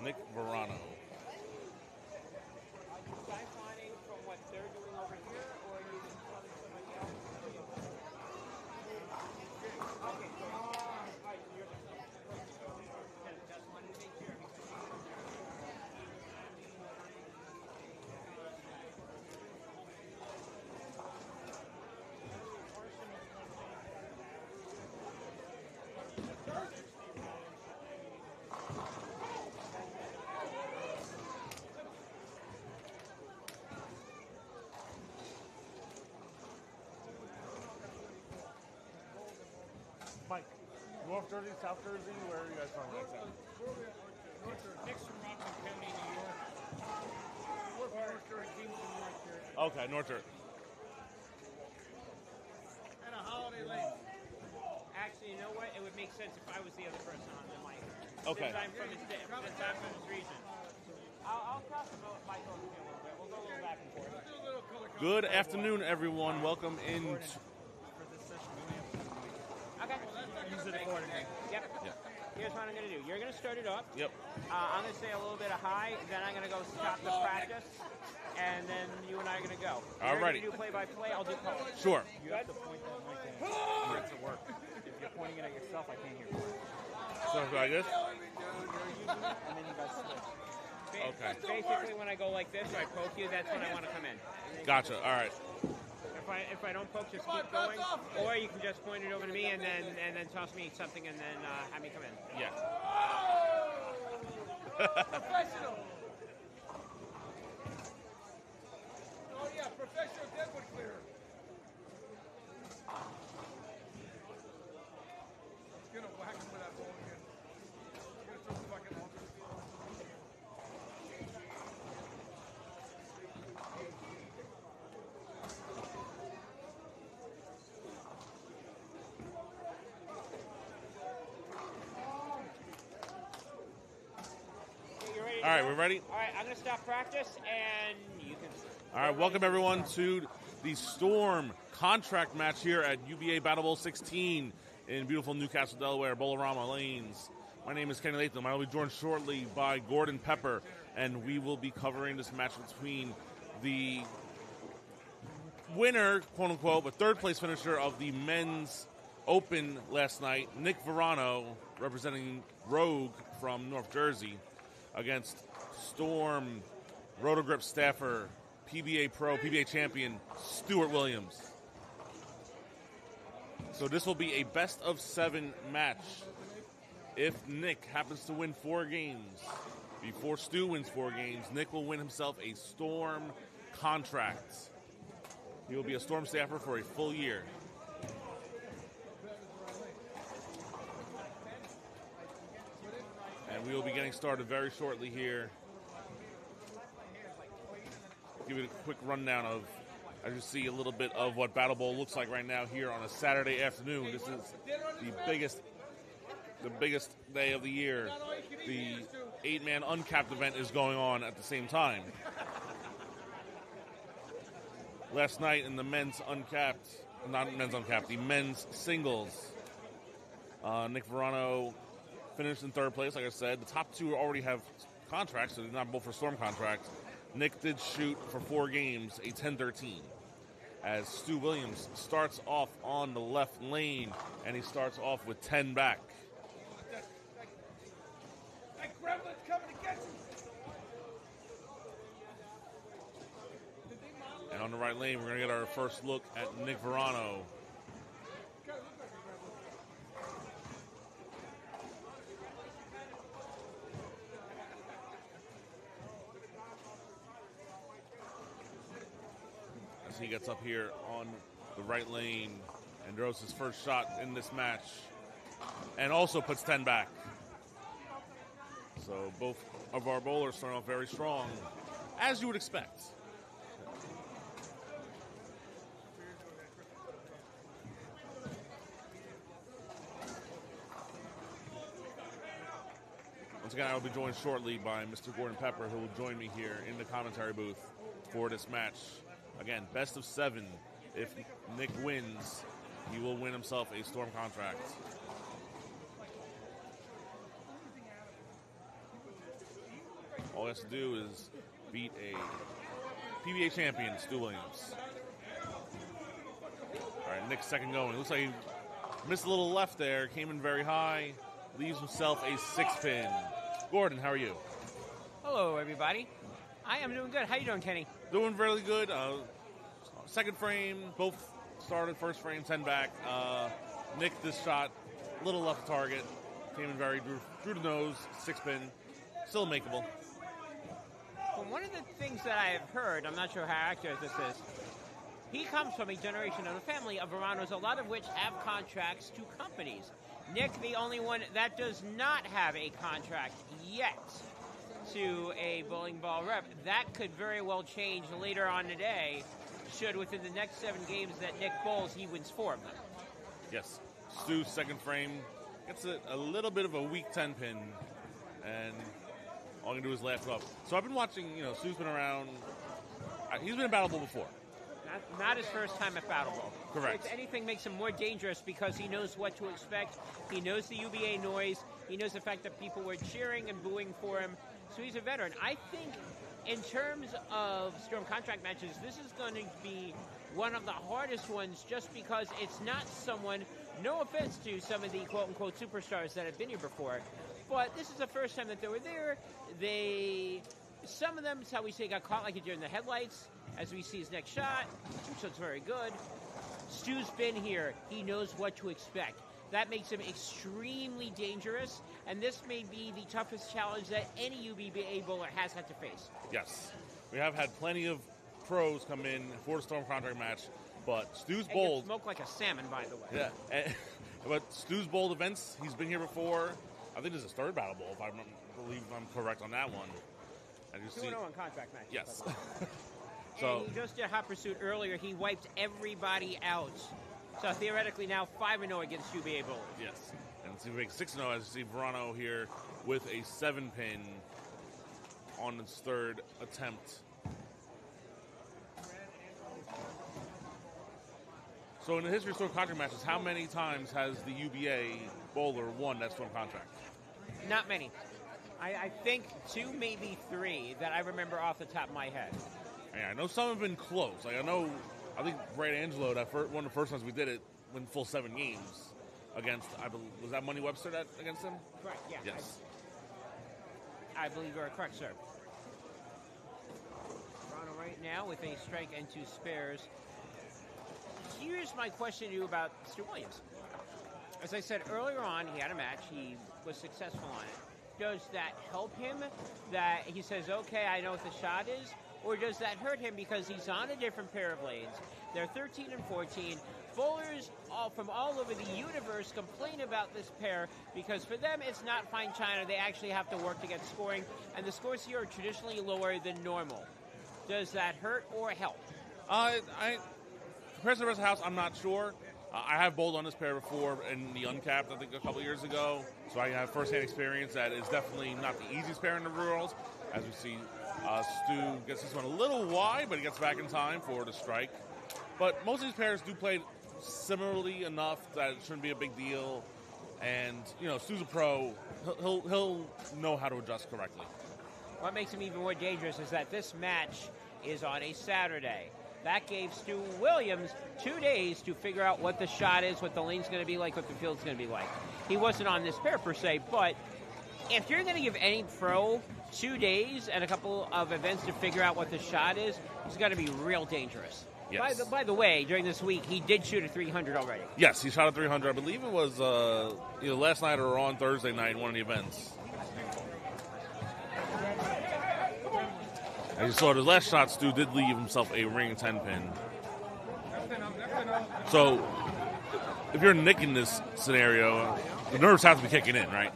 Nick Verano. Are you siphoning from what they're doing over here, or are you telling somebody else? Okay, so you're just wanted to make sure. Mike, North Jersey, South Jersey, where are you guys from? Nick's from Rockland County, New York. We're from North Jersey, Kingston, North Jersey. Okay, North Jersey. And a Holiday Lane. Actually, you know what? It would make sense if I was the other person on the mic. Okay. Since I'm from this region. I'll cross the mic over here a little bit. We'll go a little back and forth. Good afternoon, everyone. Welcome in. Okay. Use it accordingly. Yep. Here's what I'm going to do. You're going to start it up. Yep. I'm going to say a little bit of hi, then I'm going to go stop the practice, and then you and I are going to go. All righty. You're going to do play-by-play, I'll do color. Sure. You have to point that mic at it to work. If you're pointing it at yourself, I can't hear you. So like this? You're using it, and then you guys switch. Okay. Basically, when I go like this, or I poke you, that's when I want to come in. Gotcha. All right. If I don't poke, just keep going. Or you can just point it over to me and then toss me something and then have me come in. Yeah. Professional. Oh yeah, professional deadwood clearer. He's gonna whack him with that ball again. He's gonna throw the fucking ball. All right, we're ready? All right, I'm going to stop practice, and you can... All right, welcome everyone to the Storm contract match here at UBA Battle Bowl 16 in beautiful Newcastle, Delaware, Bowlerama Lanes. My name is Kenny Latham. I will be joined shortly by Gordon Pepper, and we will be covering this match between the winner, quote-unquote, but third-place finisher of the men's open last night, Nick Verano, representing Rogue from North Jersey, against Storm Rotogrip staffer, PBA Pro, PBA champion, Stuart Williams. So this will be a best-of-7 match. If Nick happens to win 4 games, before Stu wins 4 games, Nick will win himself a Storm contract. He will be a Storm staffer for a full year. And we will be getting started very shortly here. Give you a quick rundown of, as you see, a little bit of what Battle Bowl looks like right now here on a Saturday afternoon. This is the biggest day of the year. The 8-man uncapped event is going on at the same time. Last night in the men's uncapped, not men's uncapped, the men's singles, Nick Verano finished in third place, like I said. The top 2 already have contracts, so they're not both for Storm contracts. Nick did shoot for 4 games, a 10-13. As Stu Williams starts off on the left lane, and he starts off with 10 back. That gremlin's coming to get you. And on the right lane, we're going to get our first look at Nick Verano. As he gets up here on the right lane and throws his first shot in this match, and also puts 10 back. So both of our bowlers starting off very strong, as you would expect. Once again, I will be joined shortly by Mr. Gordon Pepper, who will join me here in the commentary booth for this match. Again, best of 7. If Nick wins, he will win himself a Storm contract. has to do is beat a PBA champion, Stu Williams. All right, Nick's second going. Looks like he missed a little left there, came in very high, leaves himself a 6-pin. Gordon, how are you? Hello, everybody. I am doing good. How you doing, Kenny? Doing really good. Second frame, both started. First frame, 10 back. Nick, this shot, little left target. Came in very, drew the nose, 6-pin. Still makeable. Well, one of the things that I have heard, I'm not sure how accurate this is, he comes from a generation of a family of Veranos, a lot of which have contracts to companies. Nick, the only one that does not have a contract yet to a bowling ball rep. That could very well change later on today, should within the next 7 games that Nick bowls, he wins 4 of them. Yes. Stu's second frame gets a little bit of a weak 10-pin, and all he can do is laugh it up. So I've been watching, Stu's been around. He's been in Battle Bowl before. Not his first time at Battle Bowl. Correct. If anything, makes him more dangerous because he knows what to expect. He knows the UBA noise. He knows the fact that people were cheering and booing for him. So he's a veteran. I think in terms of Storm contract matches, this is going to be one of the hardest ones just because it's not someone, no offense to some of the quote-unquote superstars that have been here before, but this is the first time that they were there. Some of them, shall we say, got caught like a deer in the headlights, as we see his next shot, which looks very good. Stu's been here. He knows what to expect. That makes him extremely dangerous, and this may be the toughest challenge that any UBA bowler has had to face. Yes. We have had plenty of pros come in for the Storm contract match, but Stu's And bowled. smoked like a salmon, by the way. Yeah. But Stu's bowled events. He's been here before. I think this is his 3rd Battle Bowl, if I believe I'm correct on that one. 2-0 on contract matches. Yes. So and he just did Hot Pursuit earlier. He wiped everybody out. So theoretically now 5-0 against UBA bowlers. Yes. And see if we make 6-0 as you see Verano here with a 7-pin on his 3rd attempt. So in the history of Storm contract matches, how many times has the UBA bowler won that Storm contract? Not many. I think 2, maybe 3 that I remember off the top of my head. Yeah, I know some have been close. I think Brad Angelo, one of the first times we did it, went full 7 games against, was that Money Webster against him? Correct, yeah. Yes. I believe you are correct, sir. Toronto right now with a strike and 2 spares. Here's my question to you about Stu Williams. As I said earlier on, he had a match. He was successful on it. Does that help him that he says, okay, I know what the shot is? Or does that hurt him because he's on a different pair of lanes? They're 13 and 14. Bowlers from all over the universe complain about this pair because for them it's not fine china. They actually have to work to get scoring, and the scores here are traditionally lower than normal. Does that hurt or help? Compared to the rest of the house, I'm not sure. I have bowled on this pair before in the uncapped, I think a couple years ago, so I have first-hand experience that it's definitely not the easiest pair in the world. As we see, Stu gets this one a little wide, but he gets back in time for the strike. But most of these pairs do play similarly enough that it shouldn't be a big deal. And, Stu's a pro. He'll know how to adjust correctly. What makes him even more dangerous is that this match is on a Saturday. That gave Stu Williams 2 days to figure out what the shot is, what the lane's going to be like, what the field's going to be like. He wasn't on this pair per se, but if you're going to give any pro 2 days and a couple of events to figure out what the shot is, it's got to be real dangerous. Yes. By the way, during this week, he did shoot a 300 already. Yes, he shot a 300. I believe it was either last night or on Thursday night, one of the events. As you saw, the last shot, Stu did leave himself a ring 10-pin. So, if you're Nick in this scenario, the nerves have to be kicking in, right?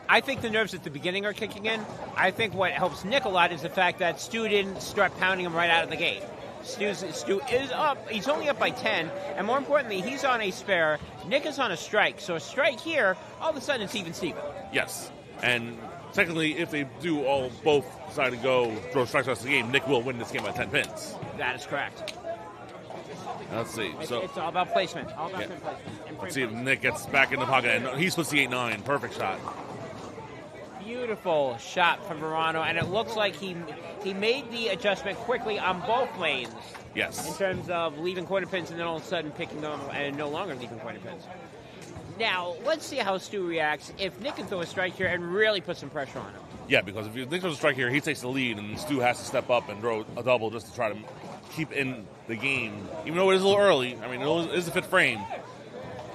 I think the nerves at the beginning are kicking in. I think what helps Nick a lot is the fact that Stu didn't start pounding him right out of the gate. Stu is up. He's only up by 10. And more importantly, he's on a spare. Nick is on a strike. So a strike here, all of a sudden it's even Steven. Yes. And technically, if they do both decide to go throw strikes the rest of the game, Nick will win this game by 10 pins. That is correct. Let's see. It's all about placement. All about placement. Let's see if Nick gets back in the pocket. And he splits the 8-9. Perfect shot. Beautiful shot from Verano, and it looks like he made the adjustment quickly on both lanes. Yes. In terms of leaving corner pins and then all of a sudden picking them and no longer leaving corner pins. Now, let's see how Stu reacts if Nick can throw a strike here and really put some pressure on him. Yeah, because if Nick throws a strike here, he takes the lead, and Stu has to step up and throw a double just to try to keep in the game. Even though it is a little early, I mean, it is the fifth frame.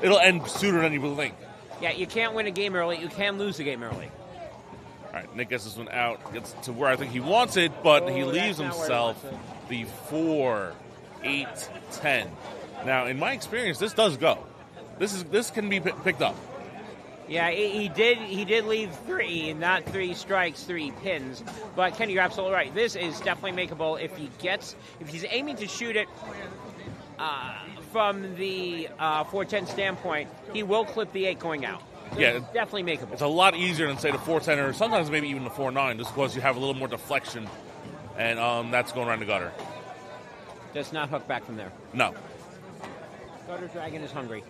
It'll end sooner than you would think. Yeah, you can't win a game early. You can lose a game early. All right, Nick gets this one out, gets to where I think he wants it, but he leaves himself the 4, 8, 10. Now, in my experience, this does go. This can be picked up. Yeah, he did leave 3, not 3 strikes, 3 pins. But Kenny, you're absolutely right. This is definitely makeable if he's aiming to shoot it from the 410 standpoint. He will clip the 8 going out. So yeah, it's definitely makeable. It's a lot easier than say the 410 or sometimes maybe even the 4.9, just because you have a little more deflection, and that's going around the gutter. Does not hook back from there. No. Gutter Dragon is hungry.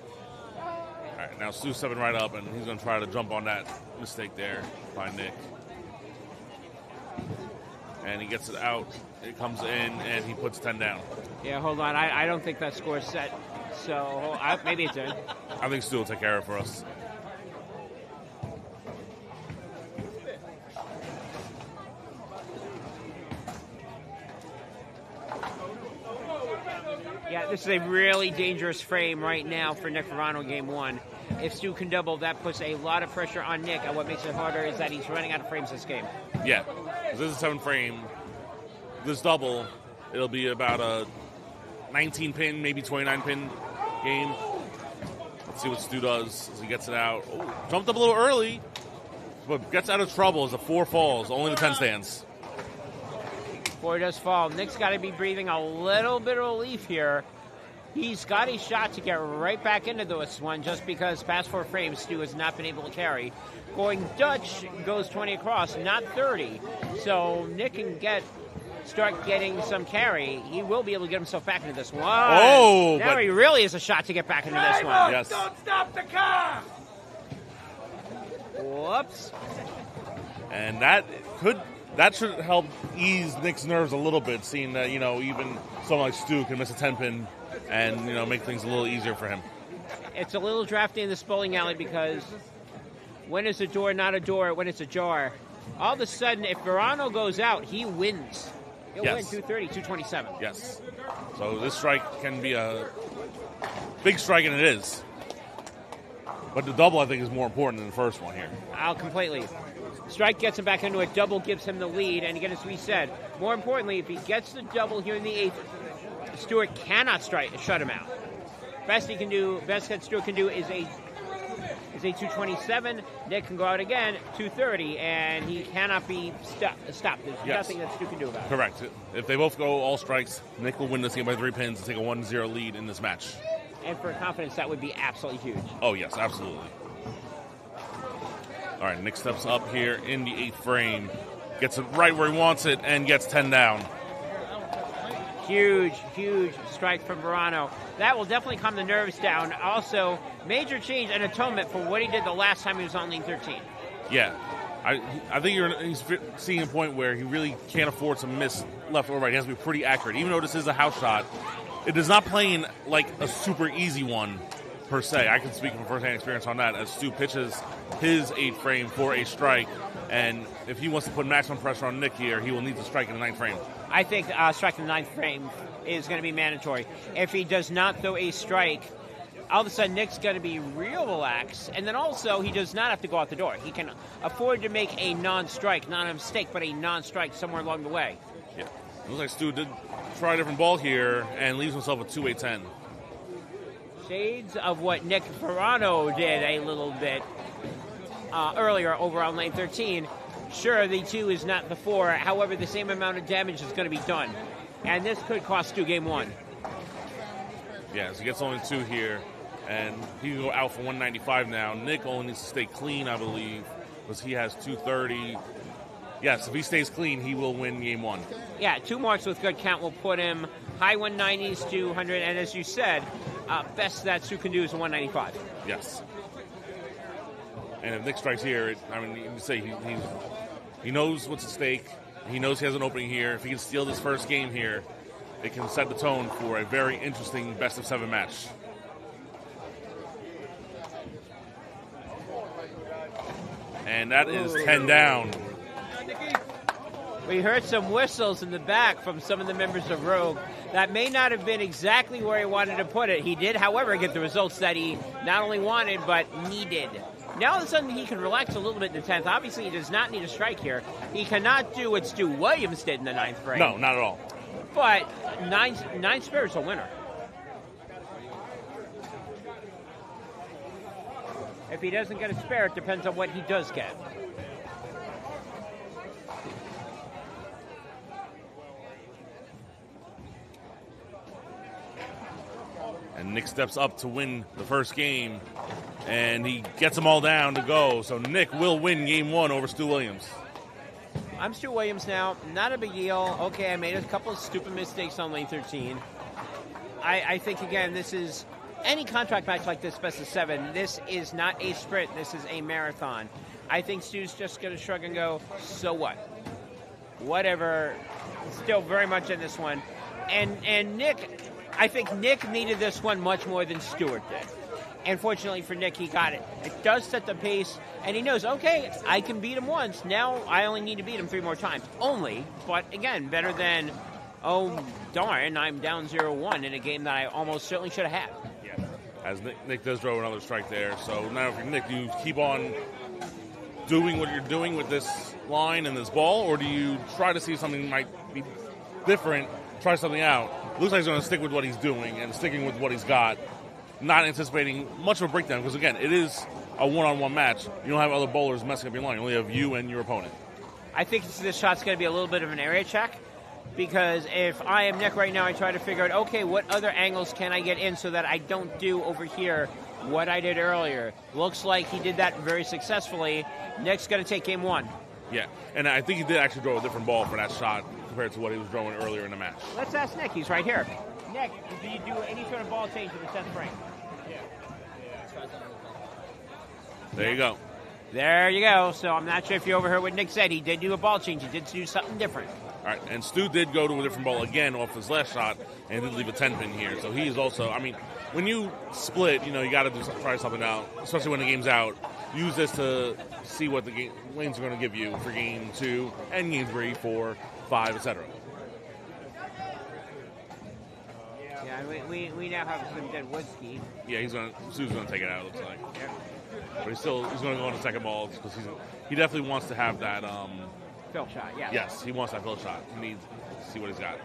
All right, now Stu's stepping right up, and he's going to try to jump on that mistake there by Nick. And he gets it out. It comes in, and he puts 10 down. Yeah, hold on. I don't think that score's set. So maybe it's in. I think Stu will take care of it for us. Yeah, this is a really dangerous frame right now for Nick Verano in Game 1. If Stu can double, that puts a lot of pressure on Nick, and what makes it harder is that he's running out of frames this game. Yeah, this is a 7 frame. This double, it'll be about a 19 pin, maybe 29 pin game. Let's see what Stu does as he gets it out. Oh, jumped up a little early, but gets out of trouble as the 4 falls. Only the 10 stands. 4 does fall. Nick's got to be breathing a little bit of relief here. He's got a shot to get right back into this one just because past 4 frames Stu has not been able to carry. Going Dutch goes 20 across, not 30. So Nick can start getting some carry. He will be able to get himself back into this one. Oh! Now he really has a shot to get back into this one. Yes. Don't stop the car! Whoops. And that should help ease Nick's nerves a little bit, seeing that, even someone like Stu can miss a 10 pin and, make things a little easier for him. It's a little drafty in this bowling alley because when it's a door, not a door, when it's a jar, all of a sudden, if Verano goes out, he wins. He'll win 230, 227. Yes. So this strike can be a big strike, and it is. But the double, I think, is more important than the first one here. Completely. Strike gets him back into it. Double gives him the lead. And again, as we said, more importantly, if he gets the double here in the 8th, Stewart cannot shut him out. Best that Stewart can do is a 227. Nick can go out again, 230, and he cannot be stopped. There's nothing that Stu can do about it. Correct. If they both go all strikes, Nick will win this game by 3 pins and take a 1-0 lead in this match. And for confidence, that would be absolutely huge. Oh, yes, absolutely. All right, Nick steps up here in the 8th frame, gets it right where he wants it, and gets 10 down. Huge strike from Verano. That will definitely calm the nerves down. Also, major change and atonement for what he did the last time he was on lane 13. Yeah. I think he's seeing a point where he really can't afford to miss left or right. He has to be pretty accurate. Even though this is a house shot, it is not playing like a super easy one, per se. I can speak from first-hand experience on that, as Stu pitches his 8th frame for a strike, and if he wants to put maximum pressure on Nick here, he will need to strike in the 9th frame. I think striking the 9th frame is going to be mandatory. If he does not throw a strike, all of a sudden Nick's going to be real relaxed, and then also he does not have to go out the door. He can afford to make a non-strike, not a mistake, but a non-strike somewhere along the way. Yeah. It looks like Stu did try a different ball here and leaves himself with 2-8-10. Shades of what Nick Verano did a little bit earlier over on lane 13. Sure, the 2 is not the 4. However, the same amount of damage is going to be done. And this could cost Stu game 1. Yeah, so he gets only 2 here. And he can go out for 195 now. Nick only needs to stay clean, I believe, because he has 230. Yes, if he stays clean, he will win game 1. Yeah, 2 marks with good count will put him high 190s, 200. And as you said, best that Stu can do is a 195. Yes. And if Nick strikes here, you can say he knows what's at stake. He knows he has an opening here. If he can steal this first game here, it can set the tone for a very interesting best-of-7 match. And that is 10 down. We heard some whistles in the back from some of the members of Rogue. That may not have been exactly where he wanted to put it. He did, however, get the results that he not only wanted, but needed. Now all of a sudden he can relax a little bit in the 10th. Obviously, he does not need a strike here. He cannot do what Stu Williams did in the 9th frame. No, not at all. But nine Spirit's a winner. If he doesn't get a spare, it depends on what he does get. And Nick steps up to win the first game, and he gets them all down to go. So Nick will win game 1 over Stu Williams. I'm Stu Williams now. Not a big deal. Okay, I made a couple of stupid mistakes on lane 13. I think, again, this is any contract match like this, best of 7. This is not a sprint. This is a marathon. I think Stu's just going to shrug and go, so what? Whatever. Still very much in this one. And Nick, I think Nick needed this one much more than Stewart did. And fortunately for Nick, he got it. It does set the pace, and he knows, okay, I can beat him once. Now I only need to beat him 3 more times. Only, but again, better than, oh, darn, I'm down 0-1 in a game that I almost certainly should have had. Yeah. As Nick does throw another strike there. So now for Nick, do you keep on doing what you're doing with this line and this ball, or do you try to see something might be different, try something out? Looks like he's going to stick with what he's doing and sticking with what he's got. Not anticipating much of a breakdown because, again, it is a one-on-one match. You don't have other bowlers messing up your line. You only have you and your opponent. I think this shot's going to be a little bit of an area check because if I am Nick right now, I try to figure out, okay, what other angles can I get in so that I don't do over here what I did earlier. Looks like he did that very successfully. Nick's going to take game 1. Yeah, and I think he did actually throw a different ball for that shot compared to what he was throwing earlier in the match. Let's ask Nick. He's right here. Nick, do you do any sort of ball change in the 10th frame? There you go. There you go. So I'm not sure if you overheard what Nick said. He did do a ball change. He did do something different. All right, and Stu did go to a different ball again off his last shot and did leave a 10-pin here. So he is also, when you split, you got to try something out, especially when the game's out. Use this to see what the lanes are going to give you for game 2 and game 3, 4, 5, etc. Yeah, we now have some dead Woodski. Yeah, Stu's going to take it out, it looks like. Yep. But he's going to go on the second ball because he definitely wants to have that. Fill shot, yeah. Yes, he wants that fill shot. He needs to see what he's got.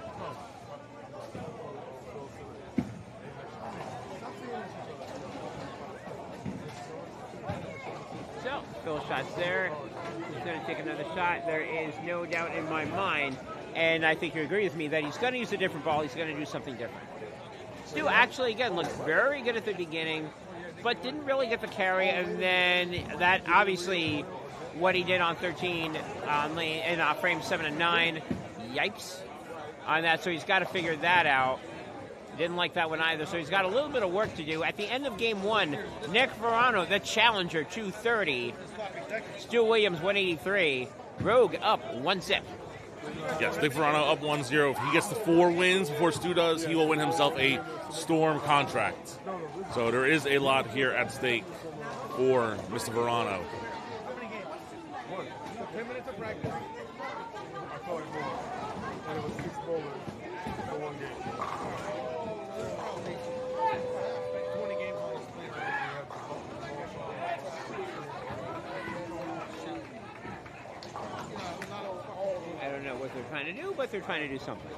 So, fill shot's there. He's going to take another shot. There is no doubt in my mind, and I think you agree with me, that he's going to use a different ball. He's going to do something different. Stu actually, again, looked very good at the beginning, but didn't really get the carry, and then that obviously what he did on 13 in frame 7 and 9, yikes on that, so he's got to figure that out. Didn't like that one either, so he's got a little bit of work to do. At the end of game 1, Nick Verano, the challenger, 230, Stu Williams, 183, Rogue up 1-0. Yes, Nick Verano up 1-0. If he gets the 4 wins before Stu does, he will win himself a Storm contract. So there is a lot here at stake for Mr. Verano. 10 minutes of practice. I thought it more. And it was 6 bowlers for 1 game. 20 games on this thing. I don't know what they're trying to do, but they're trying to do something.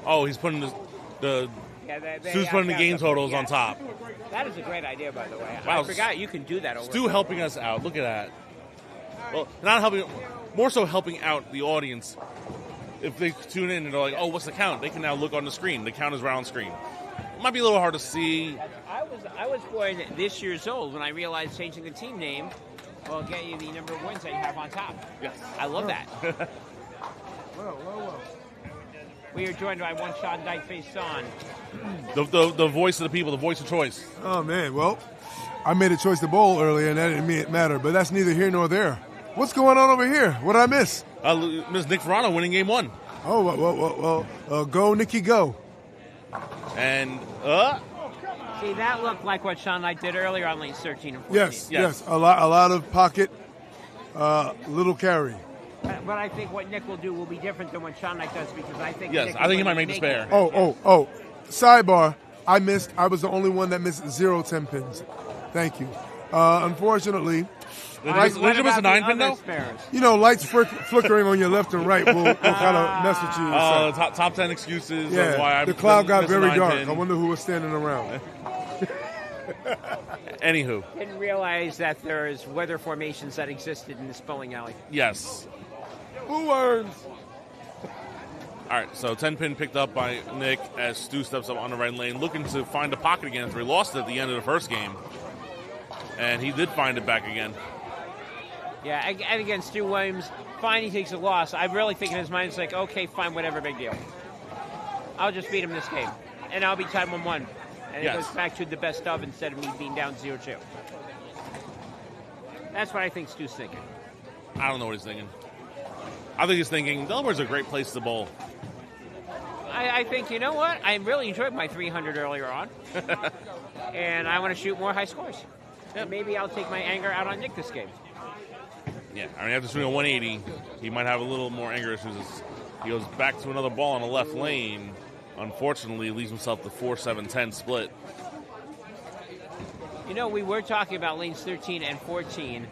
Oh, he's putting Stu's putting the game totals on top. That is a great idea, by the way. Wow, I forgot you can do that over. Stu helping us out. Look at that. Well, not helping, more so helping out the audience. If they tune in and they're like, oh, what's the count? They can now look on the screen. The count is right on screen. It might be a little hard to see. I was born this year's old when I realized changing the team name will get you the number of wins that you have on top. Yes. I love that. Well. We are joined by one Sean Dyke face on. The voice of the people, the voice of choice. Oh, man. Well, I made a choice to bowl earlier, and that didn't matter, but that's neither here nor there. What's going on over here? What did I miss? Miss Nick Verano winning game 1. Oh, well, go, Nicky, go. And, See, that looked like what Sean Dyke did earlier on lanes 13 and 14. Yes. A lot of pocket, little carry. But I think what Nick will do will be different than what Sean Dyke does because I think yes, Nick I think he might make the spare. Oh. Sidebar, I missed. I was the only one that missed 0 10 pins. Thank you. Unfortunately, did you miss a 9 pin though? You know, lights flickering on your left and right will kind of mess with you. Top 10 excuses. Yeah, of why the cloud got very dark. Pin. I wonder who was standing around. Anywho. Didn't realize that there's weather formations that existed in this bowling alley. Yes. Who earns? All right, so 10 pin picked up by Nick as Stu steps up on the right lane, looking to find a pocket again after he lost it at the end of the first game. And he did find it back again. Yeah, and again, Stu Williams, fine, he takes a loss. I really think in his mind, it's like, okay, fine, whatever, big deal. I'll just beat him this game, and I'll be tied 1-1. And it goes back to the best of instead of me being down 0-2. That's what I think Stu's thinking. I don't know what he's thinking. I think he's thinking, Delaware's a great place to bowl. I think, you know what? I really enjoyed my 300 earlier on. And I want to shoot more high scores. Yep. Maybe I'll take my anger out on Nick this game. Yeah, I mean, after swinging a 180, he might have a little more anger issues. He goes back to another ball on the left lane. Unfortunately, leaves himself the 4-7-10 split. You know, we were talking about lanes 13 and 14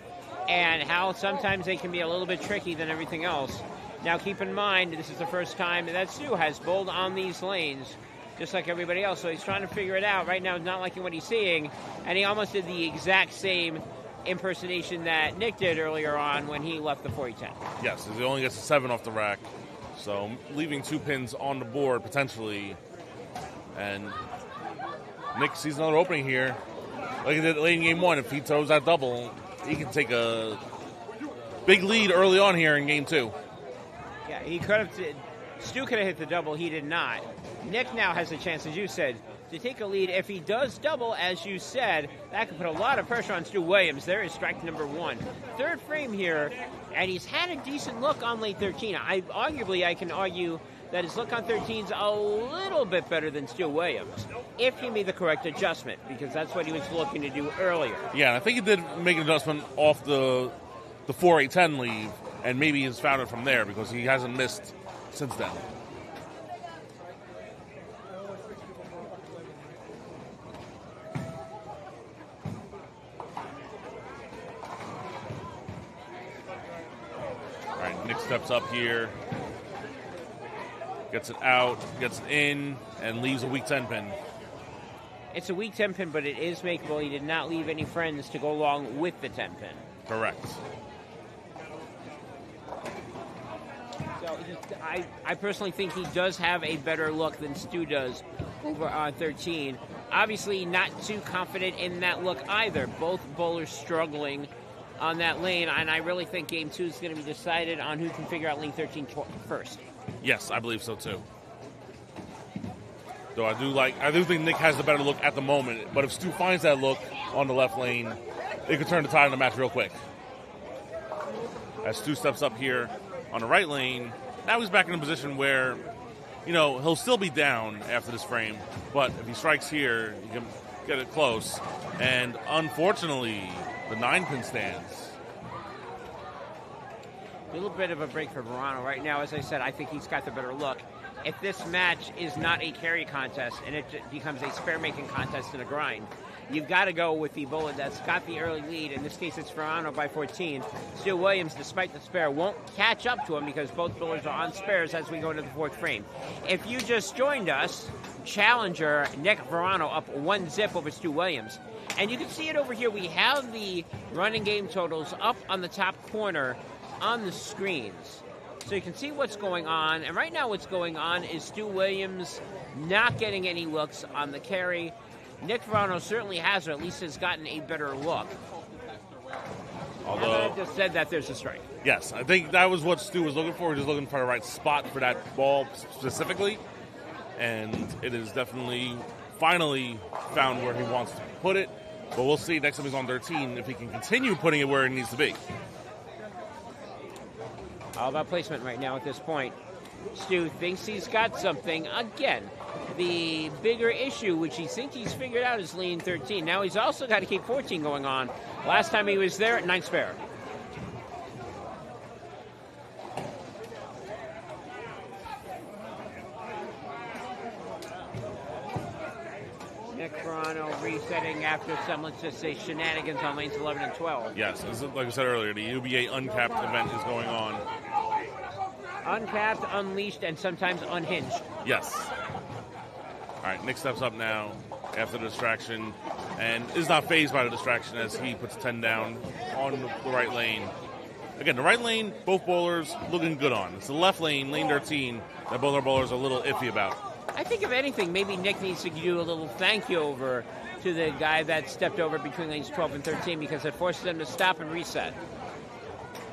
and how sometimes they can be a little bit tricky than everything else. Now, keep in mind, this is the first time that Stu has bowled on these lanes, just like everybody else. So he's trying to figure it out. Right now, not liking what he's seeing, and he almost did the exact same impersonation that Nick did earlier on when he left the 40-10. Yes, he only gets a 7 off the rack. So leaving 2 pins on the board, potentially. And Nick sees another opening here. Like he did late in game 1, if he throws that double, he can take a big lead early on here in game 2. Yeah, he could have. Stu could have hit the double. He did not. Nick now has a chance, as you said, to take a lead. If he does double, as you said, that could put a lot of pressure on Stu Williams. There is strike number 1. Third frame here, and he's had a decent look on lane 13. I can argue that his look on 13 is a little bit better than Stu Williams, if he made the correct adjustment, because that's what he was looking to do earlier. Yeah, I think he did make an adjustment off the 4-8-10 leave, and maybe he's found it from there because he hasn't missed since then. All right, Nick steps up here, gets it out, gets it in, and leaves a weak 10 pin. It's a weak 10 pin, but it is makeable. He did not leave any friends to go along with the 10 pin. Correct. So I personally think he does have a better look than Stu does over on 13. Obviously, not too confident in that look either. Both bowlers struggling on that lane, and I really think Game 2 is going to be decided on who can figure out lane 13 first. Yes, I believe so too. Though I do think Nick has the better look at the moment. But if Stu finds that look on the left lane, it could turn the tide in the match real quick. As Stu steps up here on the right lane, now he's back in a position where, you know, he'll still be down after this frame, but if he strikes here, he can get it close. And unfortunately, the 9-pin stands. A little bit of a break for Verano right now. As I said, I think he's got the better look. If this match is not a carry contest and it becomes a spare-making contest and a grind, you've got to go with the bowler that's got the early lead. In this case, it's Verano by 14. Stu Williams, despite the spare, won't catch up to him because both bowlers are on spares as we go into the 4th frame. If you just joined us, challenger Nick Verano up 1-0 over Stu Williams. And you can see it over here. We have the running game totals up on the top corner on the screens. So you can see what's going on. And right now what's going on is Stu Williams not getting any looks on the carry. Nick Verano certainly has, or at least has gotten a better look. Although, I just said that there's a strike. yes, I think that was what Stu was looking for. He was looking for the right spot for that ball specifically, and it is definitely finally found where he wants to put it. But we'll see next time he's on 13 if he can continue putting it where it needs to be. All about placement right now at this point. Stu thinks he's got something. Again, the bigger issue, which he thinks he's figured out, is lane 13. Now he's also got to keep 14 going on. Last time he was there at 9 spare. Nick Verano resetting after some, let's just say, shenanigans on lanes 11 and 12. Yes, like I said earlier, the UBA Uncapped event is going on. Uncapped, unleashed, and sometimes unhinged. Yes. All right, Nick steps up now after the distraction and is not fazed by the distraction as he puts 10 down on the right lane. Again, the right lane, both bowlers looking good on. It's the left lane, lane 13, that both our bowlers are a little iffy about. I think, if anything, maybe Nick needs to do a little thank you over to the guy that stepped over between lanes 12 and 13 because it forces them to stop and reset.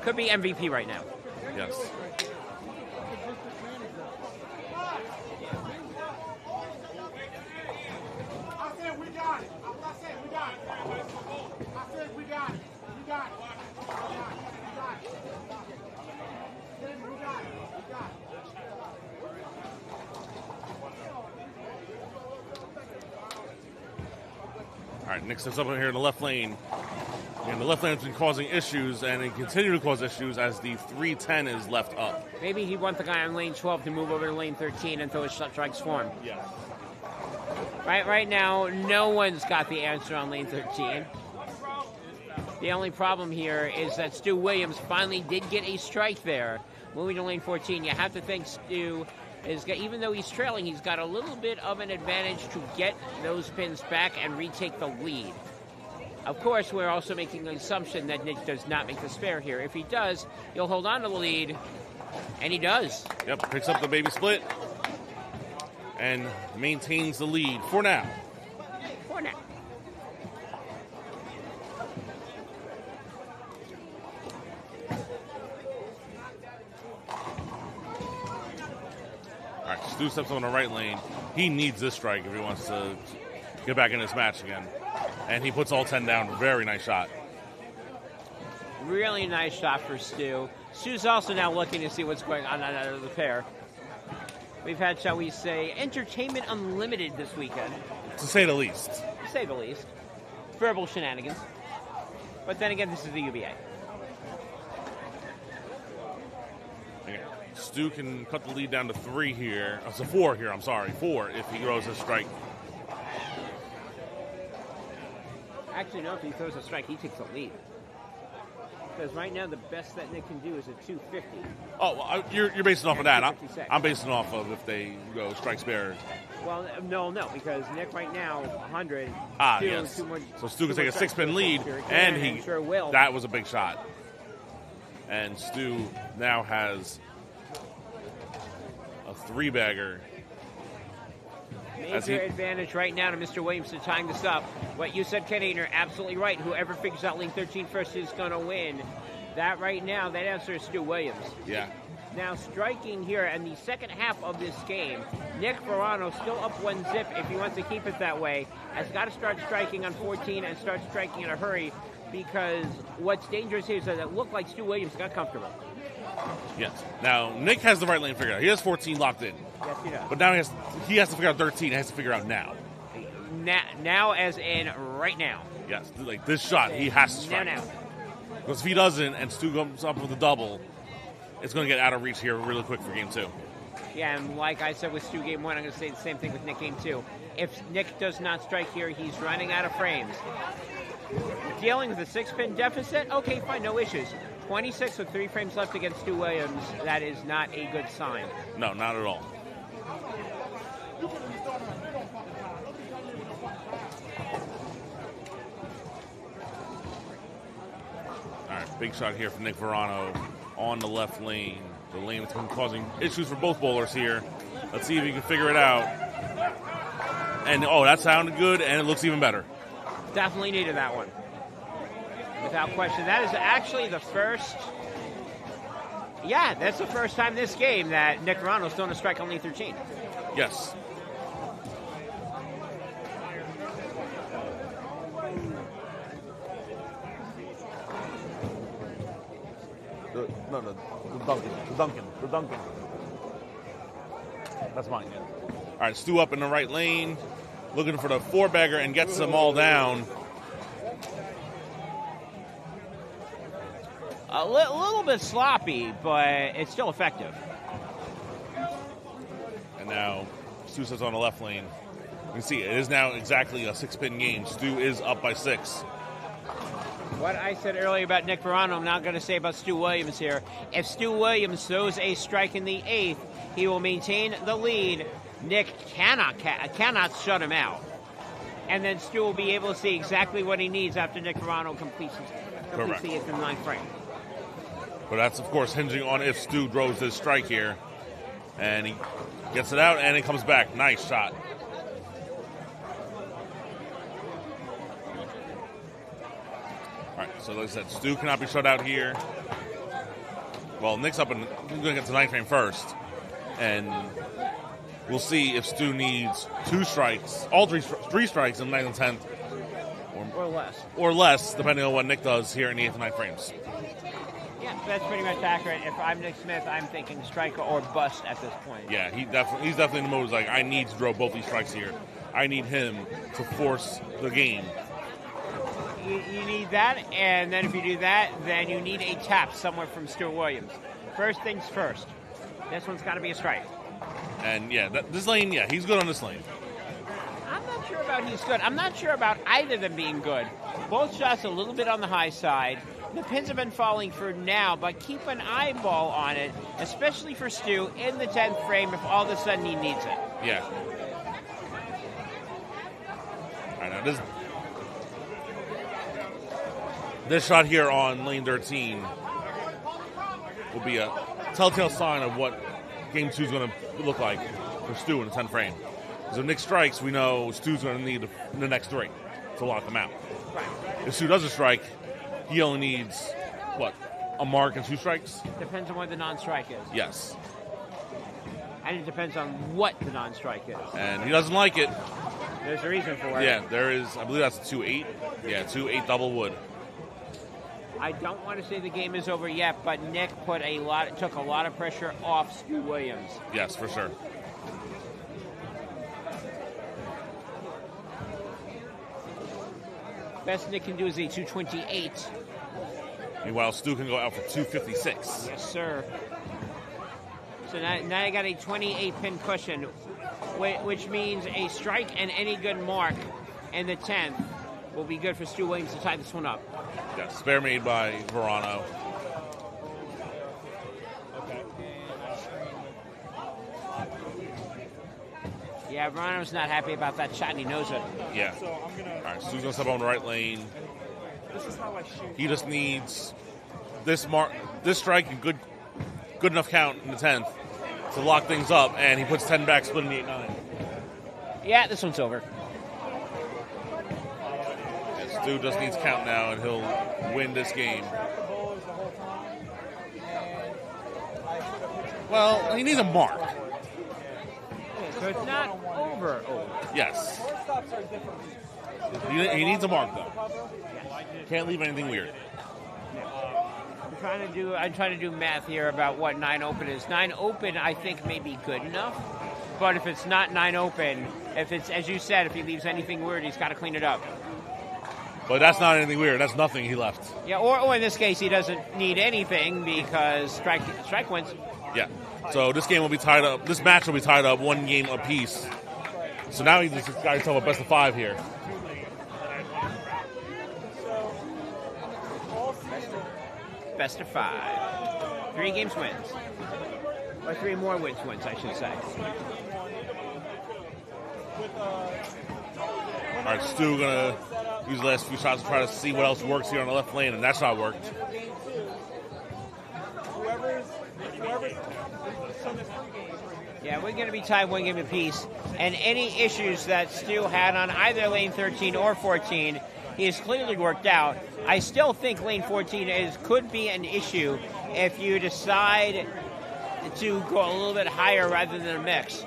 Could be MVP right now. Yes. All right, Nick steps up in here in the left lane. And the left lane has been causing issues, and it continue to cause issues as the 310 is left up. Maybe he wants the guy on lane 12 to move over to lane 13 and throw his strikes for him. Yeah. Right now, no one's got the answer on lane 13. The only problem here is that Stu Williams finally did get a strike there. Moving to lane 14, you have to think Stu is, even though he's trailing, he's got a little bit of an advantage to get those pins back and retake the lead. Of course, we're also making the assumption that Nick does not make the spare here. If he does, he'll hold on to the lead, and he does. Yep, picks up the baby split and maintains the lead for now. For now. All right, Stu steps on the right lane. He needs this strike if he wants to get back in this match again. And he puts all 10 down. Very nice shot. Really nice shot for Stu. Stu's also now looking to see what's going on out of the pair. We've had, shall we say, entertainment unlimited this weekend. To say the least. To say the least. Verbal shenanigans. But then again, this is the UBA. Okay. Stu can cut the lead down to 3 here. So 4 here, I'm sorry. 4 if he throws a strike. Actually, no, if he throws a strike, he takes the lead. Because right now, the best that Nick can do is a 250. Oh, well, you're basing off of that. 256. I'm basing off of if they go strike spare. Well, no, because Nick right now, 100. Yes. So Stu can take a 6-pin lead, and he sure will. That was a big shot. And Stu now has a 3-bagger. Major advantage right now to Mr. Williams to tying this up. What you said, Ken Ainer, absolutely right. Whoever figures out lane 13 first is going to win. That right now, that answer is Stu Williams. Yeah. Now striking here in the second half of this game, Nick Verano still up 1 zip if he wants to keep it that way. Has got to start striking on 14 and start striking in a hurry because what's dangerous here is that it looked like Stu Williams got comfortable. Yes. Now, Nick has the right lane figured out. He has 14 locked in. Yes, he does. But now he has to figure out 13. He has to figure out now. Now as in right now. Yes. Like this shot, he has to strike. Now. Because if he doesn't and Stu comes up with a double, it's going to get out of reach here really quick for game 2. Yeah, and like I said with Stu game 1, I'm going to say the same thing with Nick game 2. If Nick does not strike here, he's running out of frames. Dealing with a 6-pin deficit, okay, fine, no issues. 26 with 3 frames left against Stu Williams, that is not a good sign. No, not at all. All right, big shot here from Nick Verano on the left lane. The lane that's been causing issues for both bowlers here. Let's see if he can figure it out. And, that sounded good, and it looks even better. Definitely needed that one. Without question. That is actually the first. Yeah, that's the first time this game that Nick Verano's thrown a strike on lane 13. Yes. The Duncan. That's mine. Yeah. All right, Stu up in the right lane, looking for the four-bagger and gets them all down. A little bit sloppy, but it's still effective. And now Stu sits on the left lane. You can see it is now exactly a 6-pin game. Stu is up by 6. What I said earlier about Nick Verano, I'm not going to say about Stu Williams here. If Stu Williams throws a strike in the 8th, he will maintain the lead. Nick cannot shut him out. And then Stu will be able to see exactly what he needs after Nick Verano completes the 8th and 9th frame. But that's, of course, hinging on if Stu throws this strike here. And he gets it out, and it comes back. Nice shot. All right, so like I said, Stu cannot be shut out here. Well, Nick's up and he's going to get to 9th frame first. And we'll see if Stu needs 2 strikes, all 3 strikes in the 9th and 10th. Or less, depending on what Nick does here in the 8th and 9th frames. Yeah, that's pretty much accurate. If I'm Nick Smith, I'm thinking strike or bust at this point. Yeah, he's definitely in the mode like, I need to throw both these strikes here. I need him to force the game. You need that, and then if you do that, then you need a tap somewhere from Stu Williams. First things first. This one's got to be a strike. And, yeah, this lane, yeah, he's good on this lane. I'm not sure about he's good. I'm not sure about either of them being good. Both shots a little bit on the high side. The pins have been falling for now, but keep an eyeball on it, especially for Stu in the 10th frame if all of a sudden he needs it. Yeah. All right, now this shot here on lane 13 will be a telltale sign of what game 2 is going to look like for Stu in the 10th frame. So if Nick strikes, we know Stu's going to need the next 3 to lock them out. Right. If Stu doesn't strike, he only needs, a mark and 2 strikes? Depends on what the non-strike is. Yes. And it depends on what the non-strike is. And he doesn't like it. There's a reason for it. Yeah, there is. I believe that's a 2-8. Yeah, 2-8 double wood. I don't want to say the game is over yet, but Nick took a lot of pressure off Stu Williams. Yes, for sure. Best Nick can do is a 228. Meanwhile, Stu can go out for 256. Yes, sir. So now you got a 28-pin cushion, which means a strike and any good mark in the 10th will be good for Stu Williams to tie this one up. Yes, spare made by Verano. Yeah, Verano's not happy about that shot, and he knows it. Yeah. All right, Stu's going to step on the right lane. He just needs this strike and good enough count in the 10th to lock things up, and he puts 10 back, splitting the 8-9. Yeah, this one's over. Yeah, Stu just needs count now, and he'll win this game. Well, he needs a mark. So it's not over. Yes. He needs a mark, though. Can't leave anything weird. I'm trying to do math here about what 9 open is. 9 open, I think, may be good enough. But if it's not 9 open, if it's, as you said, if he leaves anything weird, he's got to clean it up. But that's not anything weird. That's nothing he left. Yeah, or in this case, he doesn't need anything because strike wins. Yeah. So this game will be tied up. This match will be tied up 1 game apiece. So now he's got himself a best of 5 here. Best of 5. 3 games wins. Or 3 more wins, I should say. All right, Stu going to use the last few shots to try to see what else works here on the left lane, and that shot worked. Yeah, we're going to be tied 1 game apiece. And any issues that Stu had on either lane 13 or 14, He has clearly worked out. I still think lane 14 could be an issue if you decide to go a little bit higher rather than a mix.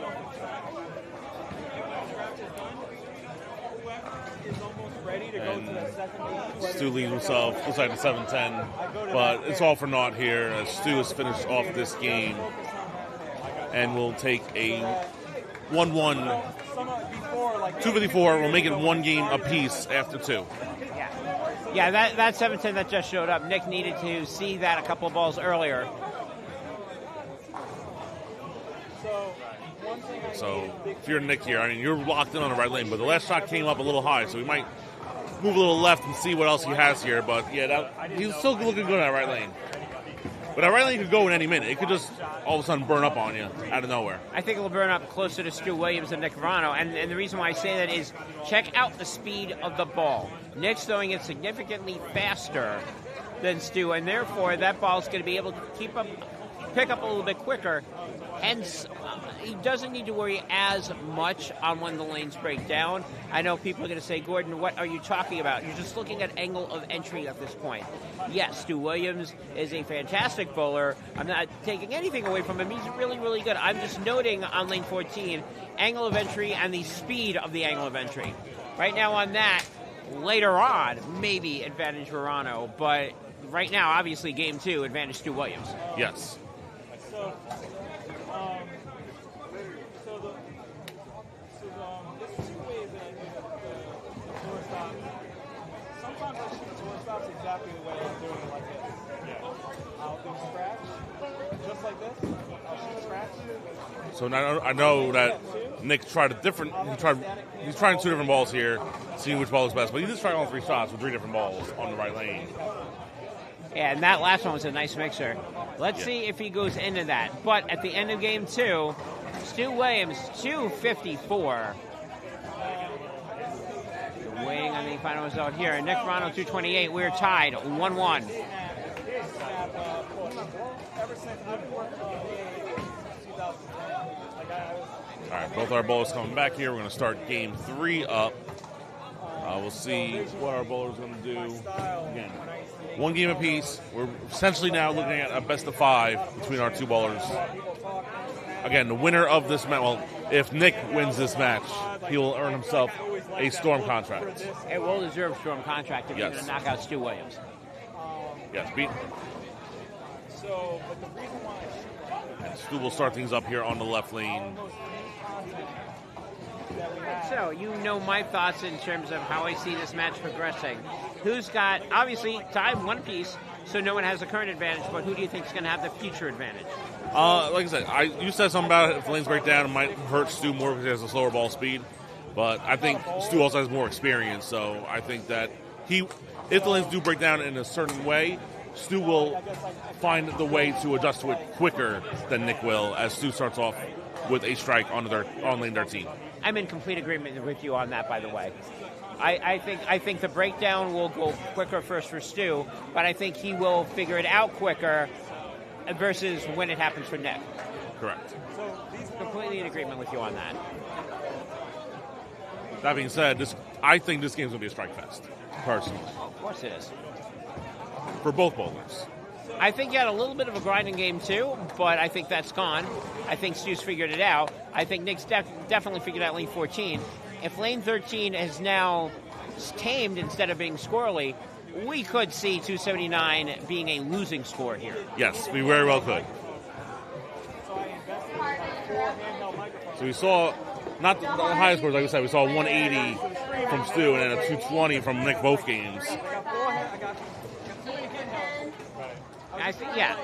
And Stu leads himself, looks like the 7-10, but it's all for naught here as Stu has finished off this game and will take a 1-1, 254. We'll make it one game apiece after two. Yeah, that 7-10 that just showed up, Nick needed to see that a couple of balls earlier. So if you're Nick here, I mean, you're locked in on the right lane, but the last shot came up a little high, so we might move a little left and see what else he has here. But yeah, he's still looking good on that right lane. But that right lane could go in any minute. It could just all of a sudden burn up on you out of nowhere. I think it'll burn up closer to Stu Williams and Nick Verano. And the reason why I say that is check out the speed of the ball. Nick's throwing it significantly faster than Stu, and therefore that ball's going to be able to pick up a little bit quicker. Hence, he doesn't need to worry as much on when the lanes break down. I know people are going to say, Gordon, what are you talking about? You're just looking at angle of entry at this point. Yes, Stu Williams is a fantastic bowler. I'm not taking anything away from him. He's really, really good. I'm just noting on lane 14, angle of entry and the speed of the angle of entry. Right now on that, later on, maybe advantage Verano, but right now, obviously, game 2, advantage Stu Williams. Yes. There's two ways that I think the shortstop. Sometimes I shoot shortstops exactly the way I'm doing it, like this. Yeah. I'll do scratch, just like this. I'll shoot scratch. So now I know that Nick tried he's trying 2 different balls here, seeing which ball is best. But he just tried all 3 shots with 3 different balls on the right lane. Yeah, and that last one was a nice mixer. Let's see if he goes into that. But at the end of game 2, Stu Williams, 254. Waiting on the final result here. Nick Verano, 228. We're tied, 1-1. Ever since I've been working on UBA since 2010, All right, both our bowlers coming back here. We're going to start game 3 up. We'll see what our bowlers are going to do. Again, one game apiece. We're essentially now looking at a best of 5 between our 2 bowlers. Again, the winner of this match, well, if Nick wins this match, he will earn himself a Storm contract. A well-deserved Storm contract if you're going to knock out Stu Williams. Yes, Stu will start things up here on the left lane. So, you know my thoughts in terms of how I see this match progressing. Who's got, obviously, tied 1 piece, so no one has the current advantage, but who do you think is going to have the future advantage? Like I said, you said something about it. If the lanes break down, it might hurt Stu more because he has a slower ball speed. But I think Stu also has more experience, so I think that if the lanes do break down in a certain way, Stu will find the way to adjust to it quicker than Nick will, as Stu starts off with a strike on lane 13. I'm in complete agreement with you on that, by the way. I think the breakdown will go quicker first for Stu, but I think he will figure it out quicker versus when it happens for Nick. Correct. Completely in agreement with you on that. That being said, I think this game's going to be a strike fest, personally. Of course it is. For both bowlers. I think you had a little bit of a grinding game too, but I think that's gone. I think Stu's figured it out. I think Nick's definitely figured out lane 14. If lane 13 is now tamed instead of being squirrely, we could see 279 being a losing score here. Yes, we very well could. So we saw, not the highest scores, like I said, we saw 180 from Stu and then a 220 from Nick both games. I think, yeah,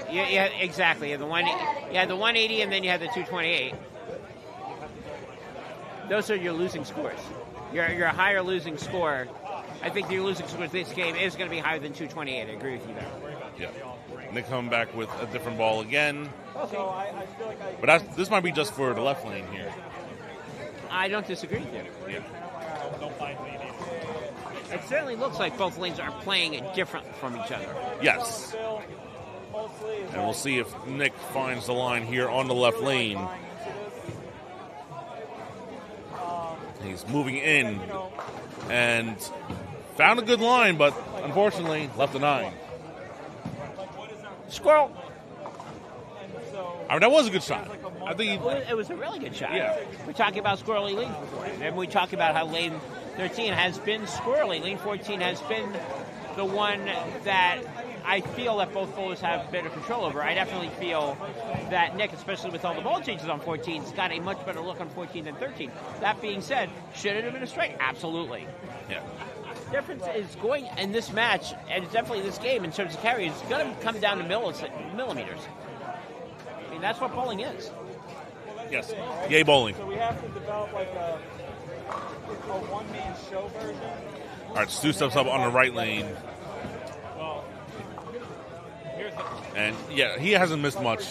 exactly. The 180 and then you had the 228. Those are your losing scores. Your higher losing score. I think your losing score this game is going to be higher than 228. I agree with you there. Yeah. Nick coming back with a different ball again. Okay. But this might be just for the left lane here. I don't disagree with you. Yeah. It certainly looks like both lanes are playing it different from each other. Yes. And we'll see if Nick finds the line here on the left lane. He's moving in and Found a good line, but unfortunately left a 9. Squirrel. I mean, that was a good shot. I think It was a really good shot. Yeah. We're talking about squirrely lanes before. And we talk about how lane 13 has been squirrely. Lane 14 has been the one that I feel that both bowlers have better control over. I definitely feel that Nick, especially with all the ball changes on 14, has got a much better look on 14 than 13. That being said, should it have been a strike? Absolutely. yeah. Difference is going in this match, and it's definitely this game in terms of carries, it's going to come down to millimeters. I mean, that's what bowling is. Yes. Yay bowling. So we have to develop like a one-man show version. All right, Stu steps up on the right lane. Well, here's the And, yeah, he hasn't missed much,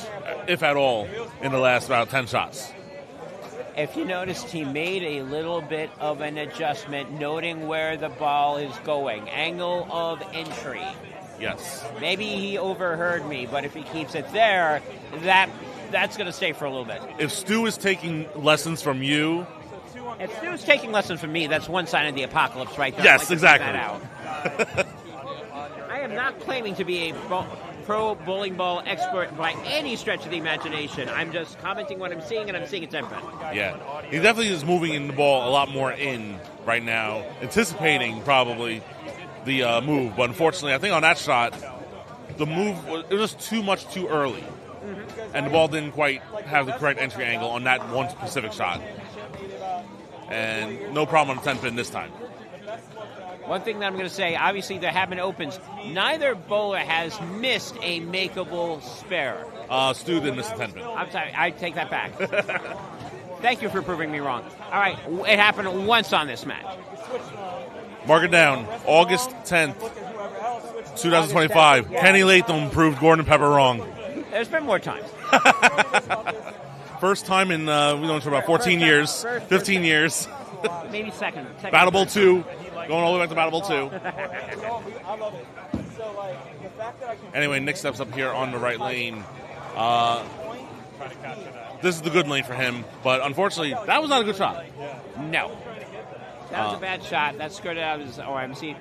if at all, in the last about 10 shots. If you noticed, he made a little bit of an adjustment, noting where the ball is going, angle of entry. Yes. Maybe he overheard me, but if he keeps it there, that's going to stay for a little bit. If Stu is taking lessons from you, If Stu's taking lessons from me, that's one sign of the apocalypse right there. Yes, I'd like to exactly. point that out. I am not claiming to be a pro bowling ball expert by any stretch of the imagination. I'm just commenting what I'm seeing, and I'm seeing it's different. yeah, he definitely is moving in the ball a lot more in right now, anticipating probably the move. But unfortunately, I think on that shot, the move was just too much too early, and the ball didn't quite have the correct entry angle on that one specific shot. And no problem on the 10 pin this time. One thing that I'm going to say, obviously there have been opens. Neither bowler has missed a makeable spare. Stu didn't miss the 10 pin. I'm sorry, I take that back. Thank you for proving me wrong. All right, it happened once on this match. Mark it down. August 10th, 2025. Kenny Latham proved Gordon Pepper wrong. There's been more times. First time in, we don't know, about 14 years, 15 years. Maybe second. Battle Bowl 2. Going all the way back to Battle Bowl 2. I love it. So, like, the fact that I can... Anyway, Nick steps up here on the right lane. This is the good lane for him, but unfortunately, that was not a good shot. No. That was a bad shot. That skirted out of his OMC.